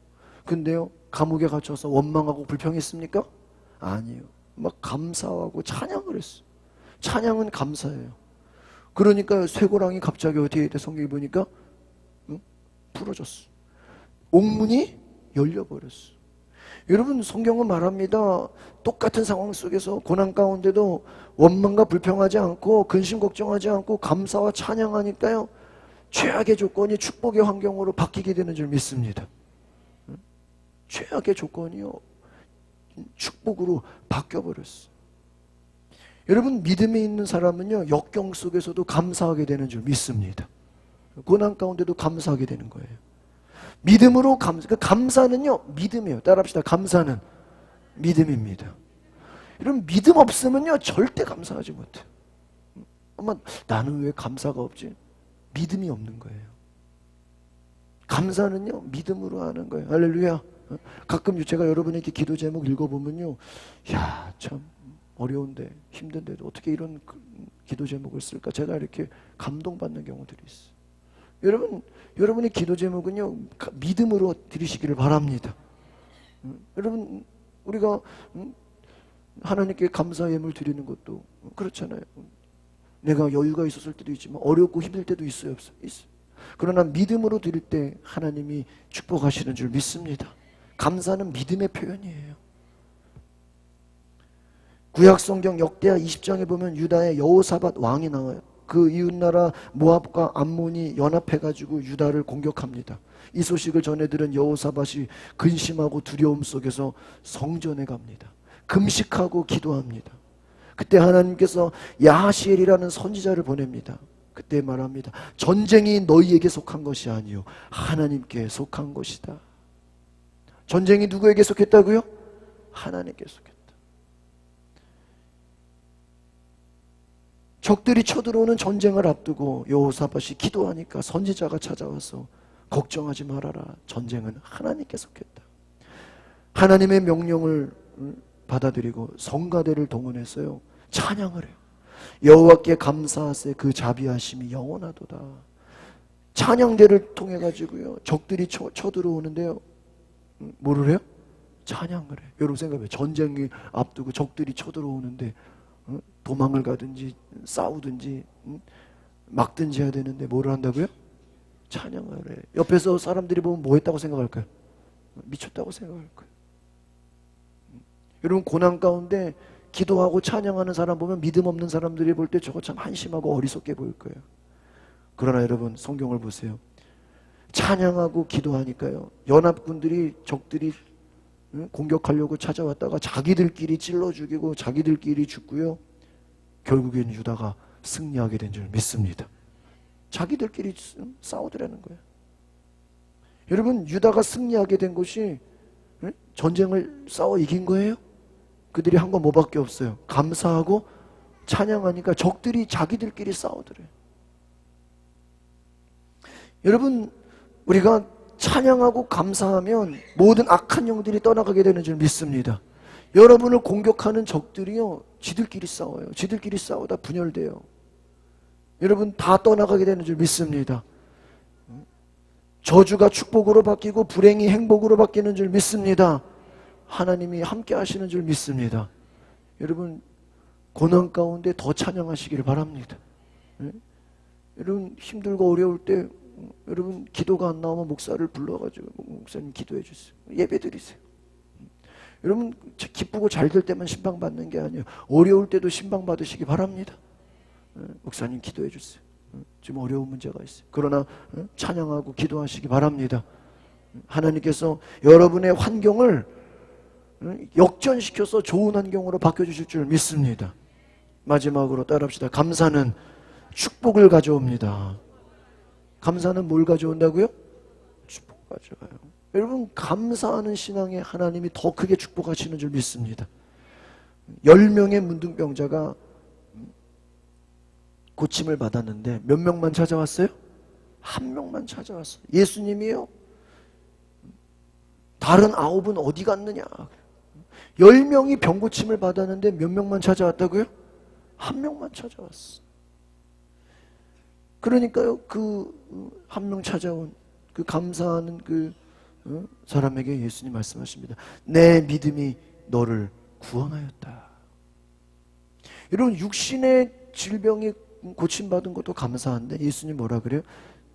근데요 감옥에 갇혀서 원망하고 불평했습니까? 아니에요. 막 감사하고 찬양을 했어. 찬양은 감사예요. 그러니까 쇠고랑이 갑자기 어디에 있대? 성경에 보니까 풀어졌어. 옥문이 열려버렸어. 여러분 성경은 말합니다. 똑같은 상황 속에서 고난 가운데도 원망과 불평하지 않고 근심 걱정하지 않고 감사와 찬양하니까요 최악의 조건이 축복의 환경으로 바뀌게 되는 줄 믿습니다. 최악의 조건이요 축복으로 바뀌어버렸어. 여러분 믿음에 있는 사람은요 역경 속에서도 감사하게 되는 줄 믿습니다. 고난 가운데도 감사하게 되는 거예요. 믿음으로 감사는요 믿음이에요. 따라합시다. 감사는 믿음입니다. 여러분 믿음 없으면요 절대 감사하지 못해요. 엄마 나는 왜 감사가 없지? 믿음이 없는 거예요. 감사는요 믿음으로 하는 거예요. 할렐루야. 가끔 제가 여러분에게 기도 제목 읽어보면요 야 참 어려운데 힘든데도 어떻게 이런 기도 제목을 쓸까? 제가 이렇게 감동받는 경우들이 있어요. 여러분의 기도 제목은요 믿음으로 드리시기를 바랍니다. 여러분 우리가 하나님께 감사 예물 드리는 것도 그렇잖아요. 내가 여유가 있었을 때도 있지만 어렵고 힘들 때도 있어요, 없어요? 있어요. 그러나 믿음으로 드릴 때 하나님이 축복하시는 줄 믿습니다. 감사는 믿음의 표현이에요. 구약성경 역대하 20장에 보면 유다의 여호사밧 왕이 나와요. 그 이웃나라 모압과 암몬이 연합해가지고 유다를 공격합니다. 이 소식을 전해 들은 여호사밧이 근심하고 두려움 속에서 성전에 갑니다. 금식하고 기도합니다. 그때 하나님께서 야하시엘이라는 선지자를 보냅니다. 그때 말합니다. 전쟁이 너희에게 속한 것이 아니요 하나님께 속한 것이다. 전쟁이 누구에게 속했다고요? 하나님께 속했다. 적들이 쳐들어오는 전쟁을 앞두고 여호사밧이 기도하니까 선지자가 찾아와서 걱정하지 말아라. 전쟁은 하나님께 속했다. 하나님의 명령을 받아들이고 성가대를 동원해서요 찬양을 해요. 여호와께 감사하세 그 자비하심이 영원하도다. 찬양대를 통해 가지고요 적들이 쳐들어오는데요 뭐를 해요? 찬양을 해요. 여러분 생각해요. 전쟁이 앞두고 적들이 쳐들어오는데 도망을 가든지 싸우든지 막든지 해야 되는데 뭐를 한다고요? 찬양을 해요. 옆에서 사람들이 보면 뭐 했다고 생각할까요? 미쳤다고 생각할 거예요. 여러분 고난 가운데 기도하고 찬양하는 사람 보면 믿음 없는 사람들이 볼 때 저거 참 한심하고 어리석게 보일 거예요. 그러나 여러분 성경을 보세요. 찬양하고 기도하니까요 연합군들이 적들이 공격하려고 찾아왔다가 자기들끼리 찔러 죽이고 자기들끼리 죽고요 결국엔 유다가 승리하게 된 줄 믿습니다. 자기들끼리 싸우더라는 거예요. 여러분 유다가 승리하게 된 것이 전쟁을 싸워 이긴 거예요? 그들이 한 건 뭐밖에 없어요. 감사하고 찬양하니까 적들이 자기들끼리 싸우더래요. 여러분 우리가 찬양하고 감사하면 모든 악한 영들이 떠나가게 되는 줄 믿습니다. 여러분을 공격하는 적들이요 지들끼리 싸워요. 지들끼리 싸우다 분열돼요. 여러분 다 떠나가게 되는 줄 믿습니다. 저주가 축복으로 바뀌고 불행이 행복으로 바뀌는 줄 믿습니다. 하나님이 함께 하시는 줄 믿습니다. 여러분 고난 가운데 더 찬양하시기를 바랍니다. 여러분 힘들고 어려울 때 여러분 기도가 안 나오면 목사를 불러가지고 목사님 기도해 주세요. 예배 드리세요. 여러분 기쁘고 잘 될 때만 신방 받는 게 아니에요. 어려울 때도 신방 받으시기 바랍니다. 목사님 기도해 주세요. 지금 어려운 문제가 있어요. 그러나 찬양하고 기도하시기 바랍니다. 하나님께서 여러분의 환경을 역전시켜서 좋은 환경으로 바꿔주실 줄 믿습니다. 마지막으로 따라합시다. 감사는 축복을 가져옵니다. 감사는 뭘 가져온다고요? 축복 가져와요. 여러분 감사하는 신앙에 하나님이 더 크게 축복하시는 줄 믿습니다. 10명의 문둥병자가 고침을 받았는데 몇 명만 찾아왔어요? 한 명만 찾아왔어요. 예수님이요? 다른 9은 어디 갔느냐? 10명이 병고침을 받았는데 몇 명만 찾아왔다고요? 한 명만 찾아왔어. 그러니까요 그 한 명 찾아온 그 감사하는 그 사람에게 예수님 말씀하십니다. 내 믿음이 너를 구원하였다. 여러분 육신의 질병이 고침받은 것도 감사한데 예수님 뭐라 그래요?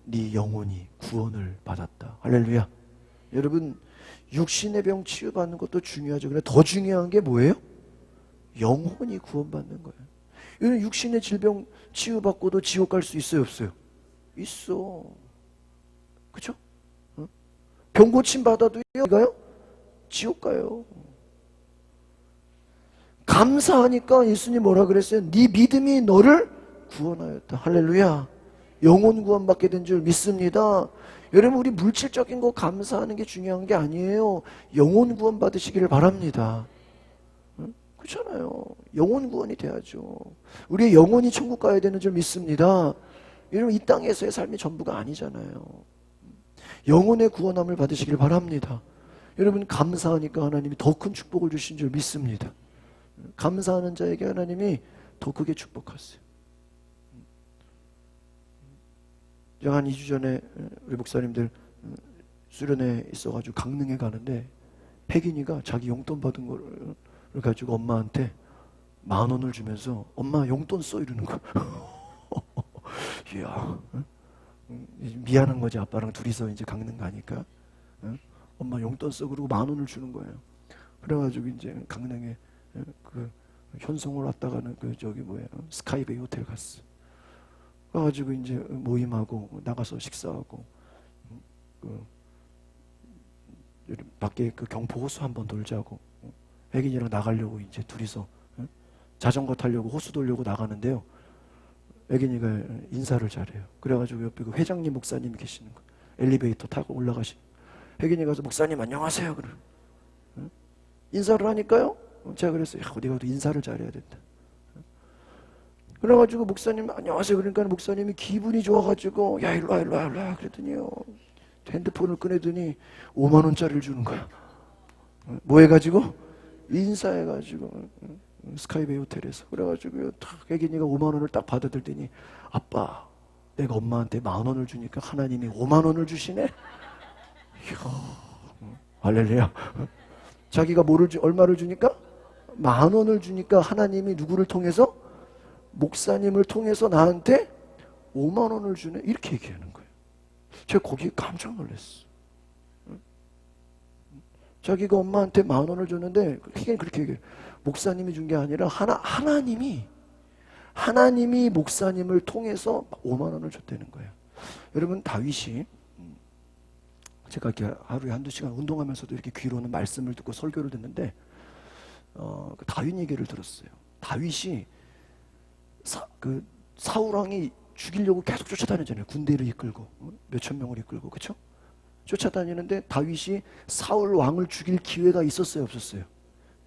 네 영혼이 구원을 받았다. 할렐루야. 여러분 육신의 병 치유받는 것도 중요하죠. 그런데 더 중요한 게 뭐예요? 영혼이 구원받는 거예요. 여러분 육신의 질병 치유받고도 지옥 갈 수 있어요 없어요? 있어. 그렇죠? 병 고침 받아도요 가요? 지옥 가요. 감사하니까 예수님 뭐라 그랬어요? 네 믿음이 너를 구원하였다. 할렐루야. 영혼 구원받게 된 줄 믿습니다. 여러분 우리 물질적인 거 감사하는 게 중요한 게 아니에요. 영혼 구원 받으시기를 바랍니다. 그렇잖아요. 영혼 구원이 돼야죠. 우리의 영혼이 천국 가야 되는 줄 믿습니다. 여러분 이 땅에서의 삶이 전부가 아니잖아요. 영혼의 구원함을 받으시길 바랍니다. 여러분 감사하니까 하나님이 더 큰 축복을 주신 줄 믿습니다. 감사하는 자에게 하나님이 더 크게 축복하세요. 제가 한 2주 전에 우리 목사님들 수련회 있어가지고 강릉에 가는데 혜gin이가 자기 용돈 받은 거를 그래가지고 엄마한테 10,000원을 주면서 엄마 용돈 써 이러는 거야. 이야, 응? 미안한 거지. 아빠랑 둘이서 이제 강릉 가니까, 응? 엄마 용돈 써 그러고 10,000원을 주는 거예요. 그래가지고 이제 강릉에 그 현송을 왔다 가는 그 저기 뭐야 스카이베이 호텔 갔어. 그래가지고 이제 모임하고 나가서 식사하고 그 밖에 그 경포 호수 한번 돌자고 혜긴이랑 나가려고 이제 둘이서 자전거 타려고 호수 돌려고 나가는데요. 혜긴이가 인사를 잘해요. 그래가지고 옆에 그 회장님 목사님이 계시는 거 엘리베이터 타고 올라가시. 혜긴이가 가서 목사님 안녕하세요 그래. 인사를 하니까요. 제가 그랬어요. 어디 가도 인사를 잘해야 된다. 그래가지고 목사님 안녕하세요 그러니까 목사님이 기분이 좋아가지고 야 일로와 일로와 일로와 그랬더니요. 핸드폰을 꺼내더니 50,000원짜리를 주는 거야. 뭐 해가지고? 인사해가지고 스카이베이 호텔에서. 그래가지고 탁 애기니가 50,000원을 딱 받아들더니 아빠 내가 엄마한테 10,000원을 주니까 하나님이 50,000원을 주시네. 이야, 할렐루야. 자기가 얼마를 주니까? 10,000원을 주니까 하나님이 누구를 통해서? 목사님을 통해서 나한테 50,000원을 주네. 이렇게 얘기하는 거예요. 제가 거기에 깜짝 놀랐어. 자기가 엄마한테 10,000원을 줬는데 그렇게 얘기해요. 목사님이 준 게 아니라 하나님이 목사님을 통해서 50,000원을 줬다는 거예요. 여러분 다윗이 제가 이렇게 하루에 1-2시간 운동하면서도 이렇게 귀로는 말씀을 듣고 설교를 듣는데 그 다윗 얘기를 들었어요. 다윗이 사울 왕이 죽이려고 계속 쫓아다녔잖아요. 군대를 이끌고 몇천 명을 이끌고 그렇죠? 쫓아다니는데 다윗이 사울 왕을 죽일 기회가 있었어요, 없었어요?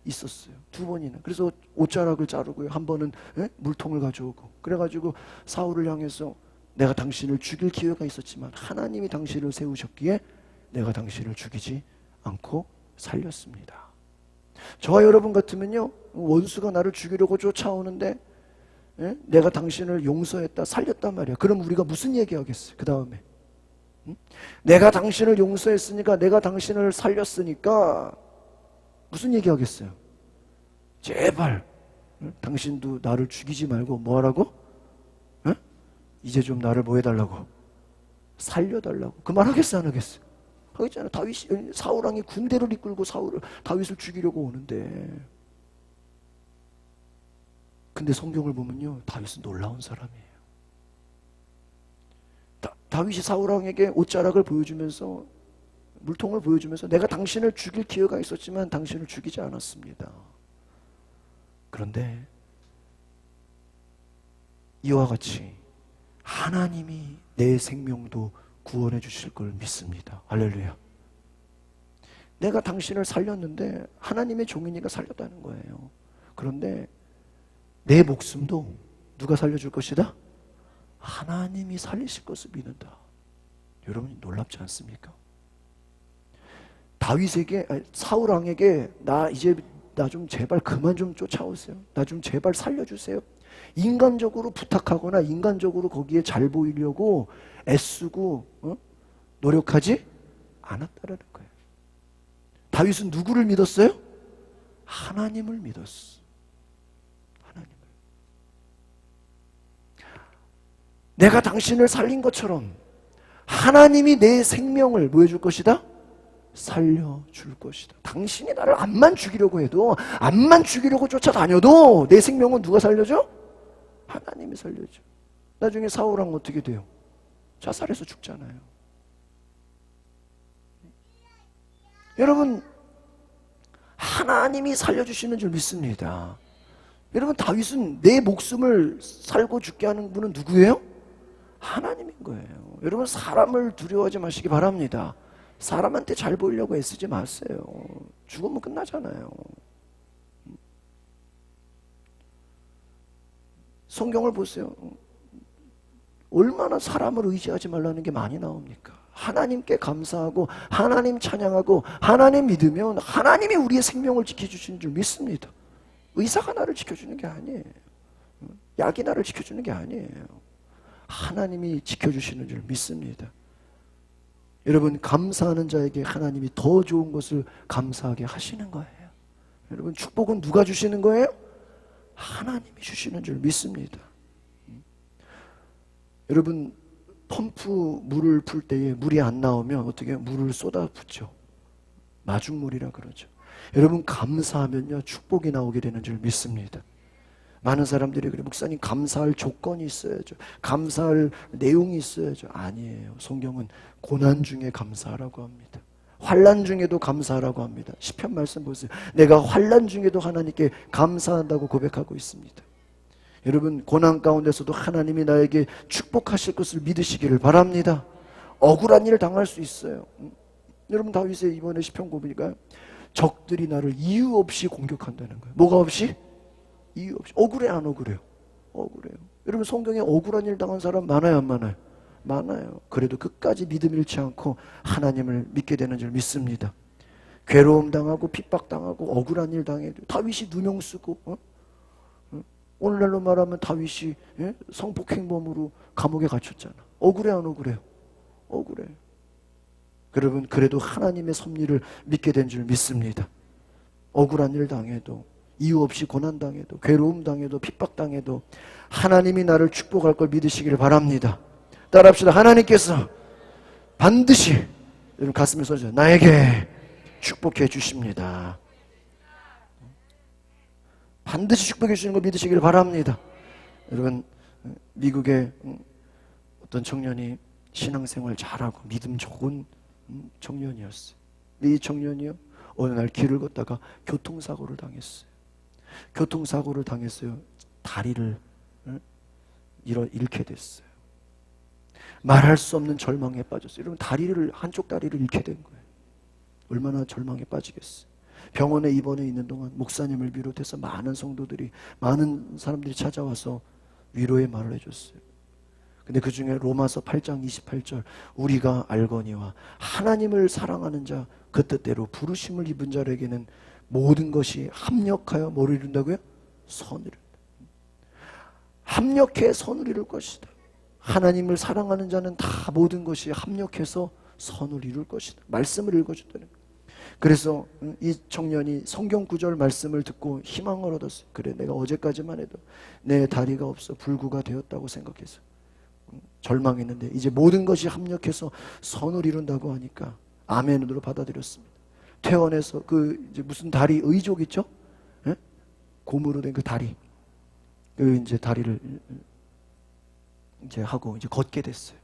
있었어요. 2번이나. 그래서 옷자락을 자르고요. 한 번은 물통을 가져오고. 그래가지고 사울을 향해서 내가 당신을 죽일 기회가 있었지만 하나님이 당신을 세우셨기에 내가 당신을 죽이지 않고 살렸습니다. 저와 여러분 같으면요. 원수가 나를 죽이려고 쫓아오는데 내가 당신을 용서했다, 살렸단 말이야. 그럼 우리가 무슨 얘기하겠어요? 그 다음에 내가 당신을 용서했으니까, 내가 당신을 살렸으니까 무슨 얘기하겠어요? 제발 당신도 나를 죽이지 말고 뭐 하라고? 이제 좀 나를 뭐 해달라고? 살려달라고. 그 말 하겠어 안 하겠어? 하겠잖아. 사울 왕이 군대를 이끌고 다윗을 죽이려고 오는데, 근데 성경을 보면요, 다윗은 놀라운 사람이에요. 다윗이 사울 왕에게 옷자락을 보여주면서, 물통을 보여주면서 내가 당신을 죽일 기회가 있었지만 당신을 죽이지 않았습니다. 그런데 이와 같이 하나님이 내 생명도 구원해 주실 걸 믿습니다. 할렐루야. 내가 당신을 살렸는데 하나님의 종이니까 살렸다는 거예요. 그런데 내 목숨도 누가 살려줄 것이다? 하나님이 살리실 것을 믿는다. 여러분 놀랍지 않습니까? 사울 왕에게 나 좀 제발 그만 좀 쫓아오세요. 나 좀 제발 살려주세요. 인간적으로 부탁하거나 인간적으로 거기에 잘 보이려고 애쓰고 노력하지 않았다라는 거예요. 다윗은 누구를 믿었어요? 하나님을 믿었어. 하나님을. 내가 당신을 살린 것처럼 하나님이 내 생명을 뭐 해줄 것이다? 살려줄 것이다. 당신이 나를 암만 죽이려고 해도, 암만 죽이려고 쫓아다녀도 내 생명은 누가 살려줘? 하나님이 살려줘. 나중에 사울 왕 어떻게 돼요? 자살해서 죽잖아요. 여러분 하나님이 살려주시는 줄 믿습니다. 여러분 다윗은 내 목숨을 살고 죽게 하는 분은 누구예요? 하나님인 거예요. 여러분 사람을 두려워하지 마시기 바랍니다. 사람한테 잘 보이려고 애쓰지 마세요. 죽으면 끝나잖아요. 성경을 보세요. 얼마나 사람을 의지하지 말라는 게 많이 나옵니까? 하나님께 감사하고 하나님 찬양하고 하나님 믿으면 하나님이 우리의 생명을 지켜주시는 줄 믿습니다. 의사가 나를 지켜주는 게 아니에요. 약이 나를 지켜주는 게 아니에요. 하나님이 지켜주시는 줄 믿습니다. 여러분 감사하는 자에게 하나님이 더 좋은 것을 감사하게 하시는 거예요. 여러분 축복은 누가 주시는 거예요? 하나님이 주시는 줄 믿습니다. 여러분 펌프 물을 풀 때에 물이 안 나오면 어떻게 물을 쏟아붓죠. 마중물이라 그러죠. 여러분 감사하면요 축복이 나오게 되는 줄 믿습니다. 많은 사람들이 그래 목사님 감사할 조건이 있어야죠. 감사할 내용이 있어야죠. 아니에요. 성경은 고난 중에 감사하라고 합니다. 환난 중에도 감사하라고 합니다. 시편 말씀 보세요. 내가 환난 중에도 하나님께 감사한다고 고백하고 있습니다. 여러분 고난 가운데서도 하나님이 나에게 축복하실 것을 믿으시기를 바랍니다. 억울한 일을 당할 수 있어요. 여러분 다윗의 이번에 시편 보니까 적들이 나를 이유 없이 공격한다는 거예요. 뭐가 없이? 이유 없이. 억울해 안 억울해요? 억울해요. 여러분 성경에 억울한 일 당한 사람 많아요 안 많아요? 많아요. 그래도 끝까지 믿음 잃지 않고 하나님을 믿게 되는 줄 믿습니다. 괴로움 당하고 핍박 당하고 억울한 일 당해도 다윗이 누명 쓰고 오늘날로 말하면 다윗이 성폭행범으로 감옥에 갇혔잖아. 억울해 안 억울해요? 억울해요. 여러분 그래도 하나님의 섭리를 믿게 된 줄 믿습니다. 억울한 일 당해도 이유 없이 고난 당해도 괴로움 당해도 핍박 당해도 하나님이 나를 축복할 걸 믿으시기를 바랍니다. 따라합시다. 하나님께서 반드시 여러분 가슴에 써주세요. 나에게 축복해 주십니다. 반드시 축복해 주시는 걸 믿으시기를 바랍니다. 여러분 미국의 어떤 청년이 신앙생활 잘하고 믿음 좋은 청년이었어요. 이 청년이요 어느 날 길을 걷다가 교통사고를 당했어요. 교통사고를 당했어요. 다리를 잃게 됐어요. 말할 수 없는 절망에 빠졌어요. 여러분 다리를 한쪽 다리를 잃게 된 거예요. 얼마나 절망에 빠지겠어요. 병원에 입원해 있는 동안 목사님을 비롯해서 많은 성도들이 많은 사람들이 찾아와서 위로의 말을 해줬어요. 근데 그 중에 로마서 8장 28절 우리가 알거니와 하나님을 사랑하는 자 그 뜻대로 부르심을 입은 자에게는 모든 것이 합력하여 뭐를 이룬다고요? 선을 이룬다. 합력해 선을 이룰 것이다. 하나님을 사랑하는 자는 다 모든 것이 합력해서 선을 이룰 것이다. 말씀을 읽어줬다는 거예요. 그래서 이 청년이 성경 구절 말씀을 듣고 희망을 얻었어요. 그래 내가 어제까지만 해도 내 다리가 없어 불구가 되었다고 생각해서 절망했는데 이제 모든 것이 합력해서 선을 이룬다고 하니까 아멘으로 받아들였습니다. 퇴원해서 그 이제 무슨 다리 의족 있죠? 예? 고무로 된 그 다리 그 이제 다리를 이제 하고 이제 걷게 됐어요.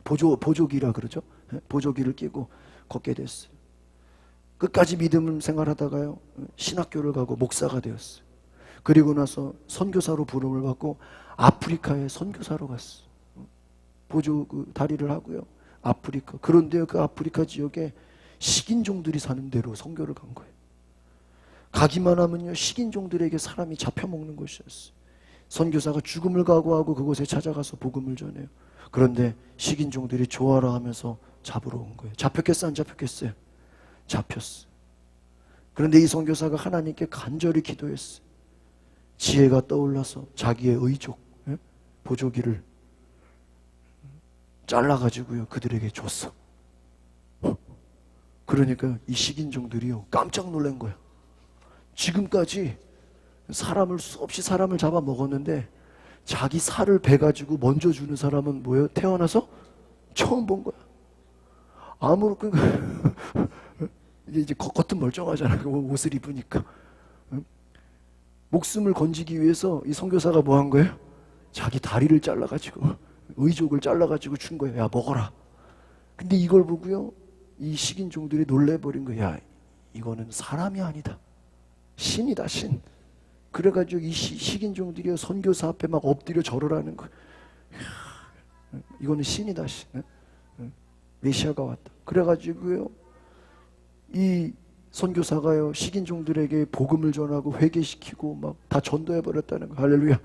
보조기라 그러죠? 예? 보조기를 끼고 걷게 됐어요. 끝까지 믿음 생활하다가요 신학교를 가고 목사가 되었어요. 그리고 나서 선교사로 부름을 받고 아프리카에 선교사로 갔어요. 보조 그 다리를 하고요. 아프리카. 그런데 그 아프리카 지역에 식인종들이 사는 데로 선교를 간 거예요. 가기만 하면요 식인종들에게 사람이 잡혀먹는 것이었어요. 선교사가 죽음을 각오하고 그곳에 찾아가서 복음을 전해요. 그런데 식인종들이 조아라 하면서 잡으러 온 거예요. 잡혔겠어요 안 잡혔겠어요? 잡혔어요. 그런데 이 선교사가 하나님께 간절히 기도했어요. 지혜가 떠올라서 자기의 의족 보조기를 잘라가지고요 그들에게 줬어. 그러니까 이 식인종들이요 깜짝 놀란 거야. 지금까지 수없이 사람을 잡아먹었는데 자기 살을 베가지고 먼저 주는 사람은 뭐예요? 태어나서 처음 본 거야. 이제 겉은 멀쩡하잖아. 그 옷을 입으니까. 목숨을 건지기 위해서 이 선교사가 뭐 한 거예요? 자기 다리를 잘라가지고 의족을 잘라가지고 준 거예요. 야 먹어라. 근데 이걸 보고요 이 식인종들이 놀래버린 거야. 야 이거는 사람이 아니다. 신이다 신. 그래가지고 이 식인종들이 선교사 앞에 막 엎드려 절하라는 거야. 이거는 신이다 신. 메시아가 왔다. 그래가지고요 이 선교사가요 식인종들에게 복음을 전하고 회개시키고 막 다 전도해 버렸다는 거. 할렐루야.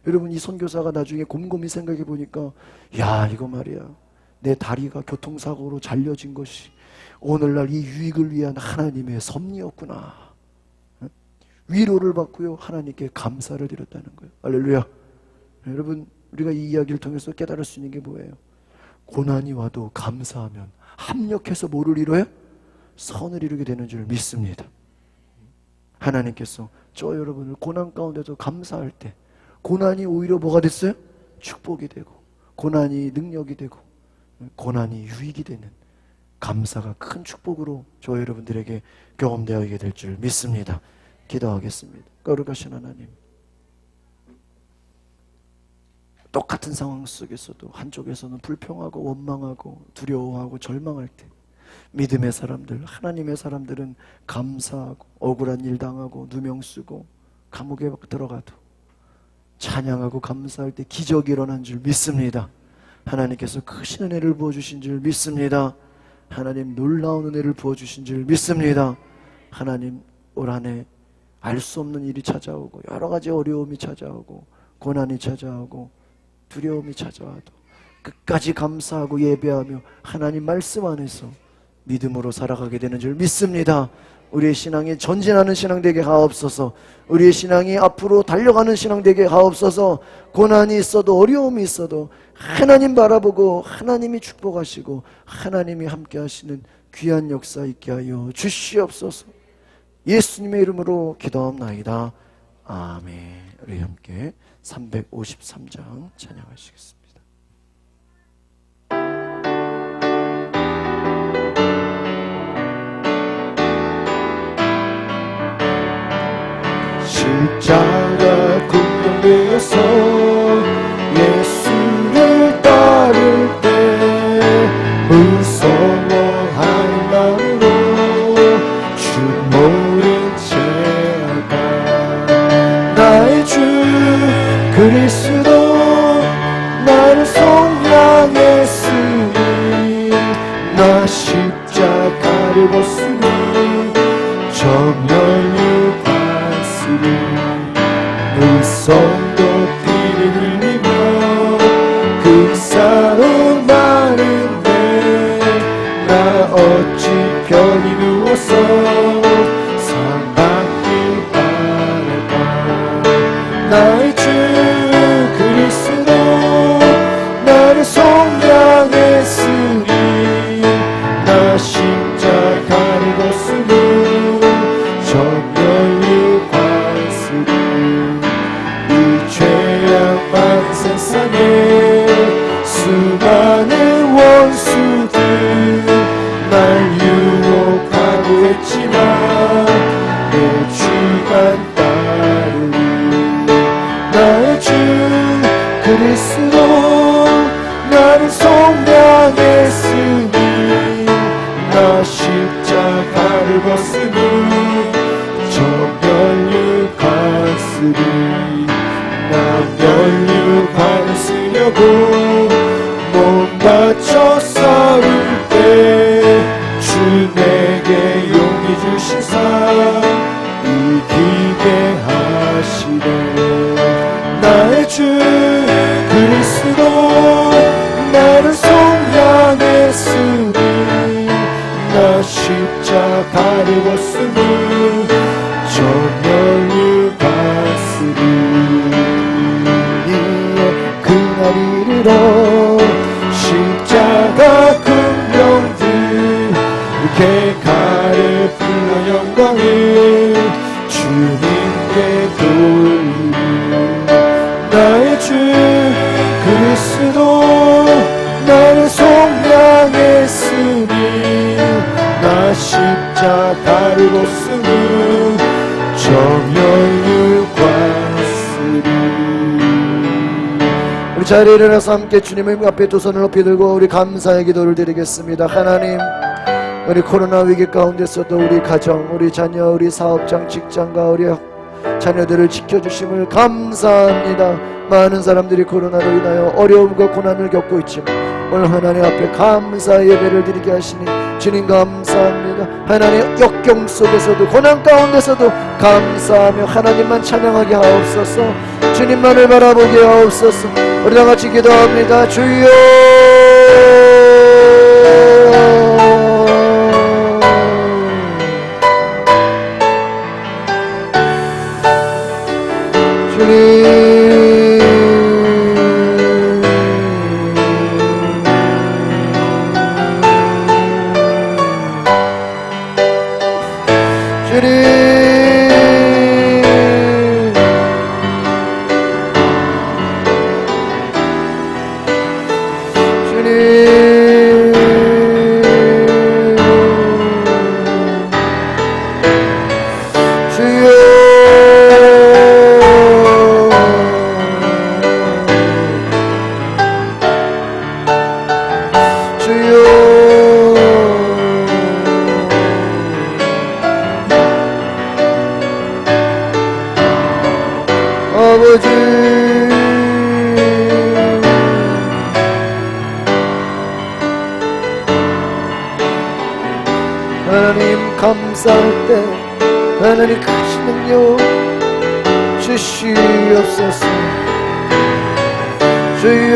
여러분 이 선교사가 나중에 곰곰이 생각해 보니까 야 이거 말이야 내 다리가 교통사고로 잘려진 것이 오늘날 이 유익을 위한 하나님의 섭리였구나. 위로를 받고요 하나님께 감사를 드렸다는 거예요. 할렐루야. 여러분 우리가 이 이야기를 통해서 깨달을 수 있는 게 뭐예요? 고난이 와도 감사하면 합력해서 뭐를 이뤄요? 선을 이루게 되는 줄 믿습니다. 하나님께서 저 여러분을 고난 가운데도 감사할 때 고난이 오히려 뭐가 됐어요? 축복이 되고, 고난이 능력이 되고, 고난이 유익이 되는 감사가 큰 축복으로 저 여러분들에게 경험되어야 될 줄 믿습니다. 기도하겠습니다. 거룩하신 하나님, 똑같은 상황 속에서도 한쪽에서는 불평하고 원망하고 두려워하고 절망할 때 믿음의 사람들, 하나님의 사람들은 감사하고, 억울한 일 당하고 누명 쓰고 감옥에 들어가도 찬양하고 감사할 때 기적이 일어난 줄 믿습니다. 하나님께서 크신 은혜를 부어주신 줄 믿습니다. 하나님 놀라운 은혜를 부어주신 줄 믿습니다. 하나님 올 한 해 알 수 없는 일이 찾아오고, 여러 가지 어려움이 찾아오고, 고난이 찾아오고, 두려움이 찾아와도 끝까지 감사하고 예배하며 하나님 말씀 안에서 믿음으로 살아가게 되는 줄 믿습니다. 우리의 신앙이 전진하는 신앙 되게 하옵소서. 우리의 신앙이 앞으로 달려가는 신앙 되게 하옵소서. 고난이 있어도 어려움이 있어도 하나님 바라보고 하나님이 축복하시고 하나님이 함께 하시는 귀한 역사 있게 하여 주시옵소서. 예수님의 이름으로 기도합나이다. 아멘. 우리 함께 353장 찬양하시겠습니다. 십자가 군병되어서 예수를 따를 때 무서워하는 마음으로 주 모른 채 하다. 나의 주 그리스도 나를 속량했으니 나 십자가를 벗으니 정멸을 무성도 피를 흘리며 극사로 마는데 나 어찌 편히 누워서 상받길 바랄까. 나의 주 그리스도 나를 속량했으니 나 십자가를 벗으니 정멸을 이 죄악만 세상에 수많은 원수들 날 유혹하고 했지만 내 주만 따르니 나의 주 그리스도 나를 속량했으니 나 십자가를 벗으니 정멸을 갔으니 나 멸류관을 쓰려고 몸 바쳐 싸울 때 주 내게 용기 주시사 이기게 하시네. 나의 주 그리스도 나를 속량했으니 나 십자가를 벗으니 정멸을 받으리. 그날 이르러 십자가 군병들 객가를 불러 영광을 주님께 돌리리. 나의 주 그리스도 나를 속량했으니 나 십자가를 벗으니 정멸을 받으리. 우리 자리에 일어나서 함께 주님의 앞에 두 손을 높이 들고 우리 감사의 기도를 드리겠습니다. 하나님, 우리 코로나 위기 가운데서도 우리 가정, 우리 자녀, 우리 사업장, 직장과 우리 자녀들을 지켜주심을 감사합니다. 많은 사람들이 코로나로 인하여 어려움과 고난을 겪고 있지만 오늘 하나님 앞에 감사의 예배를 드리게 하시니 주님 감사합니다. 하나님 역경 속에서도 고난 가운데서도 감사하며 하나님만 찬양하게 하옵소서. 주님만을 바라보게 하옵소서. 우리 다 같이 기도합니다. 주여 주님 하나님 감사할 때 하나님 크신 능력 주시옵소서. 주여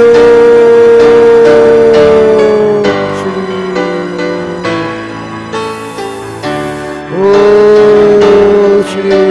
오 주님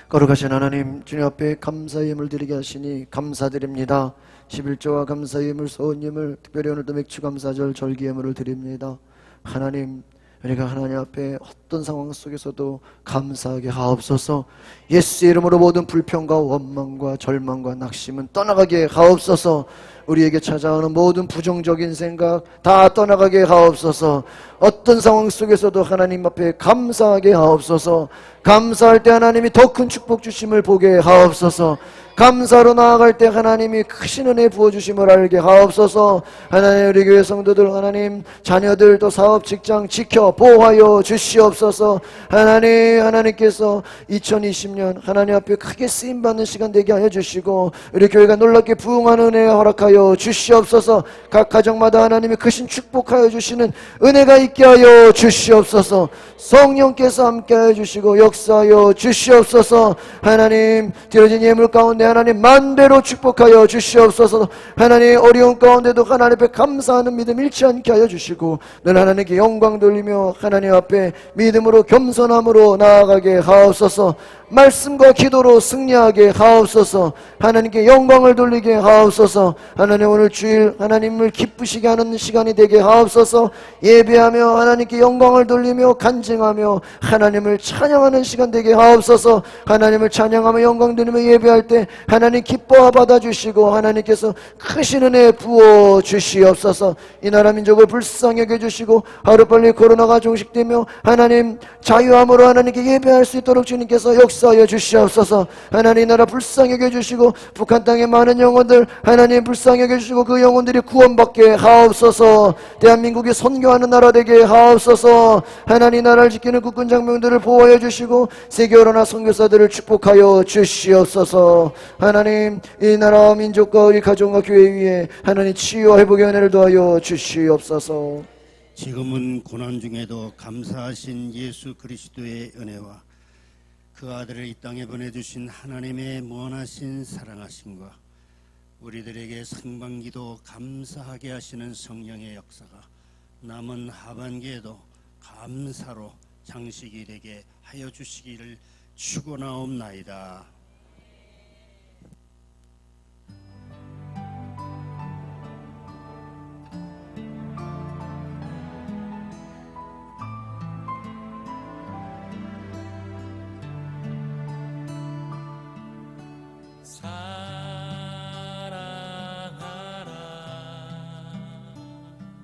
거룩하신 하나님, 주님 앞에 감사의 예물 드리게 하시니 감사드립니다. 11조와 감사의 예물, 소원 예물, 특별히 오늘도 맥주감사절 절기 예물을 드립니다. 하나님, 우리가 하나님 앞에 어떤 상황 속에서도 감사하게 하옵소서. 예수의 이름으로 모든 불평과 원망과 절망과 낙심은 떠나가게 하옵소서. 우리에게 찾아오는 모든 부정적인 생각 다 떠나가게 하옵소서. 어떤 상황 속에서도 하나님 앞에 감사하게 하옵소서. 감사할 때 하나님이 더 큰 축복 주심을 보게 하옵소서. 감사로 나아갈 때 하나님이 크신 은혜 부어주심을 알게 하옵소서. 하나님, 우리 교회 성도들, 하나님 자녀들 또 사업 직장 지켜 보호하여 주시옵소서. 하나님께서 2020년 하나님 앞에 크게 쓰임받는 시간 되게 하여 주시고 우리 교회가 놀랍게 부흥하는 은혜 허락하여 주시옵소서. 각 가정마다 하나님이 크신 축복하여 주시는 은혜가 있게 하여 주시옵소서. 성령께서 함께하여 주시고 역사하여 주시옵소서. 하나님, 드려진 예물 가운데 하나님 만배로 축복하여 주시옵소서. 하나님, 어려운 가운데도 하나님 앞에 감사하는 믿음 잃지 않게 하여 주시고 늘 하나님께 영광 돌리며 하나님 앞에 믿음으로 겸손함으로 나아가게 하옵소서. 말씀과 기도로 승리하게 하옵소서. 하나님께 영광을 돌리게 하옵소서. 하나님, 오늘 주일 하나님을 기쁘시게 하는 시간이 되게 하옵소서. 예배하며 하나님께 영광을 돌리며 간증하며 하나님을 찬양하는 시간 되게 하옵소서. 하나님을 찬양하며 영광 돌리며 예배할 때 하나님 기뻐 받아주시고 하나님께서 크신 은혜 부어 주시옵소서. 이 나라 민족을 불쌍히 여겨주시고 하루빨리 코로나가 종식되며 하나님 자유함으로 하나님께 예배할 수 있도록 주님께서 역사하여 주시옵소서. 하나님, 이 나라 불쌍히 여겨주시고 북한 땅의 많은 영혼들 하나님 불쌍히 여겨주시고 그 영혼들이 구원받게 하옵소서. 대한민국이 선교하는 나라 되게 하옵소서. 하나님, 나라를 지키는 국군 장병들을 보호하여 주시고 세계어로나 선교사들을 축복하여 주시옵소서. 하나님, 이 나라와 민족과 우리 가정과 교회 위에 하나님 치유와 회복의 은혜를 더하여 주시옵소서. 지금은 고난 중에도 감사하신 예수 그리스도의 은혜와 그 아들을 이 땅에 보내주신 하나님의 무한하신 사랑하심과 우리들에게 상반기도 감사하게 하시는 성령의 역사가 남은 하반기에도 감사로 장식이 되게 하여 주시기를 축원하옵나이다. 사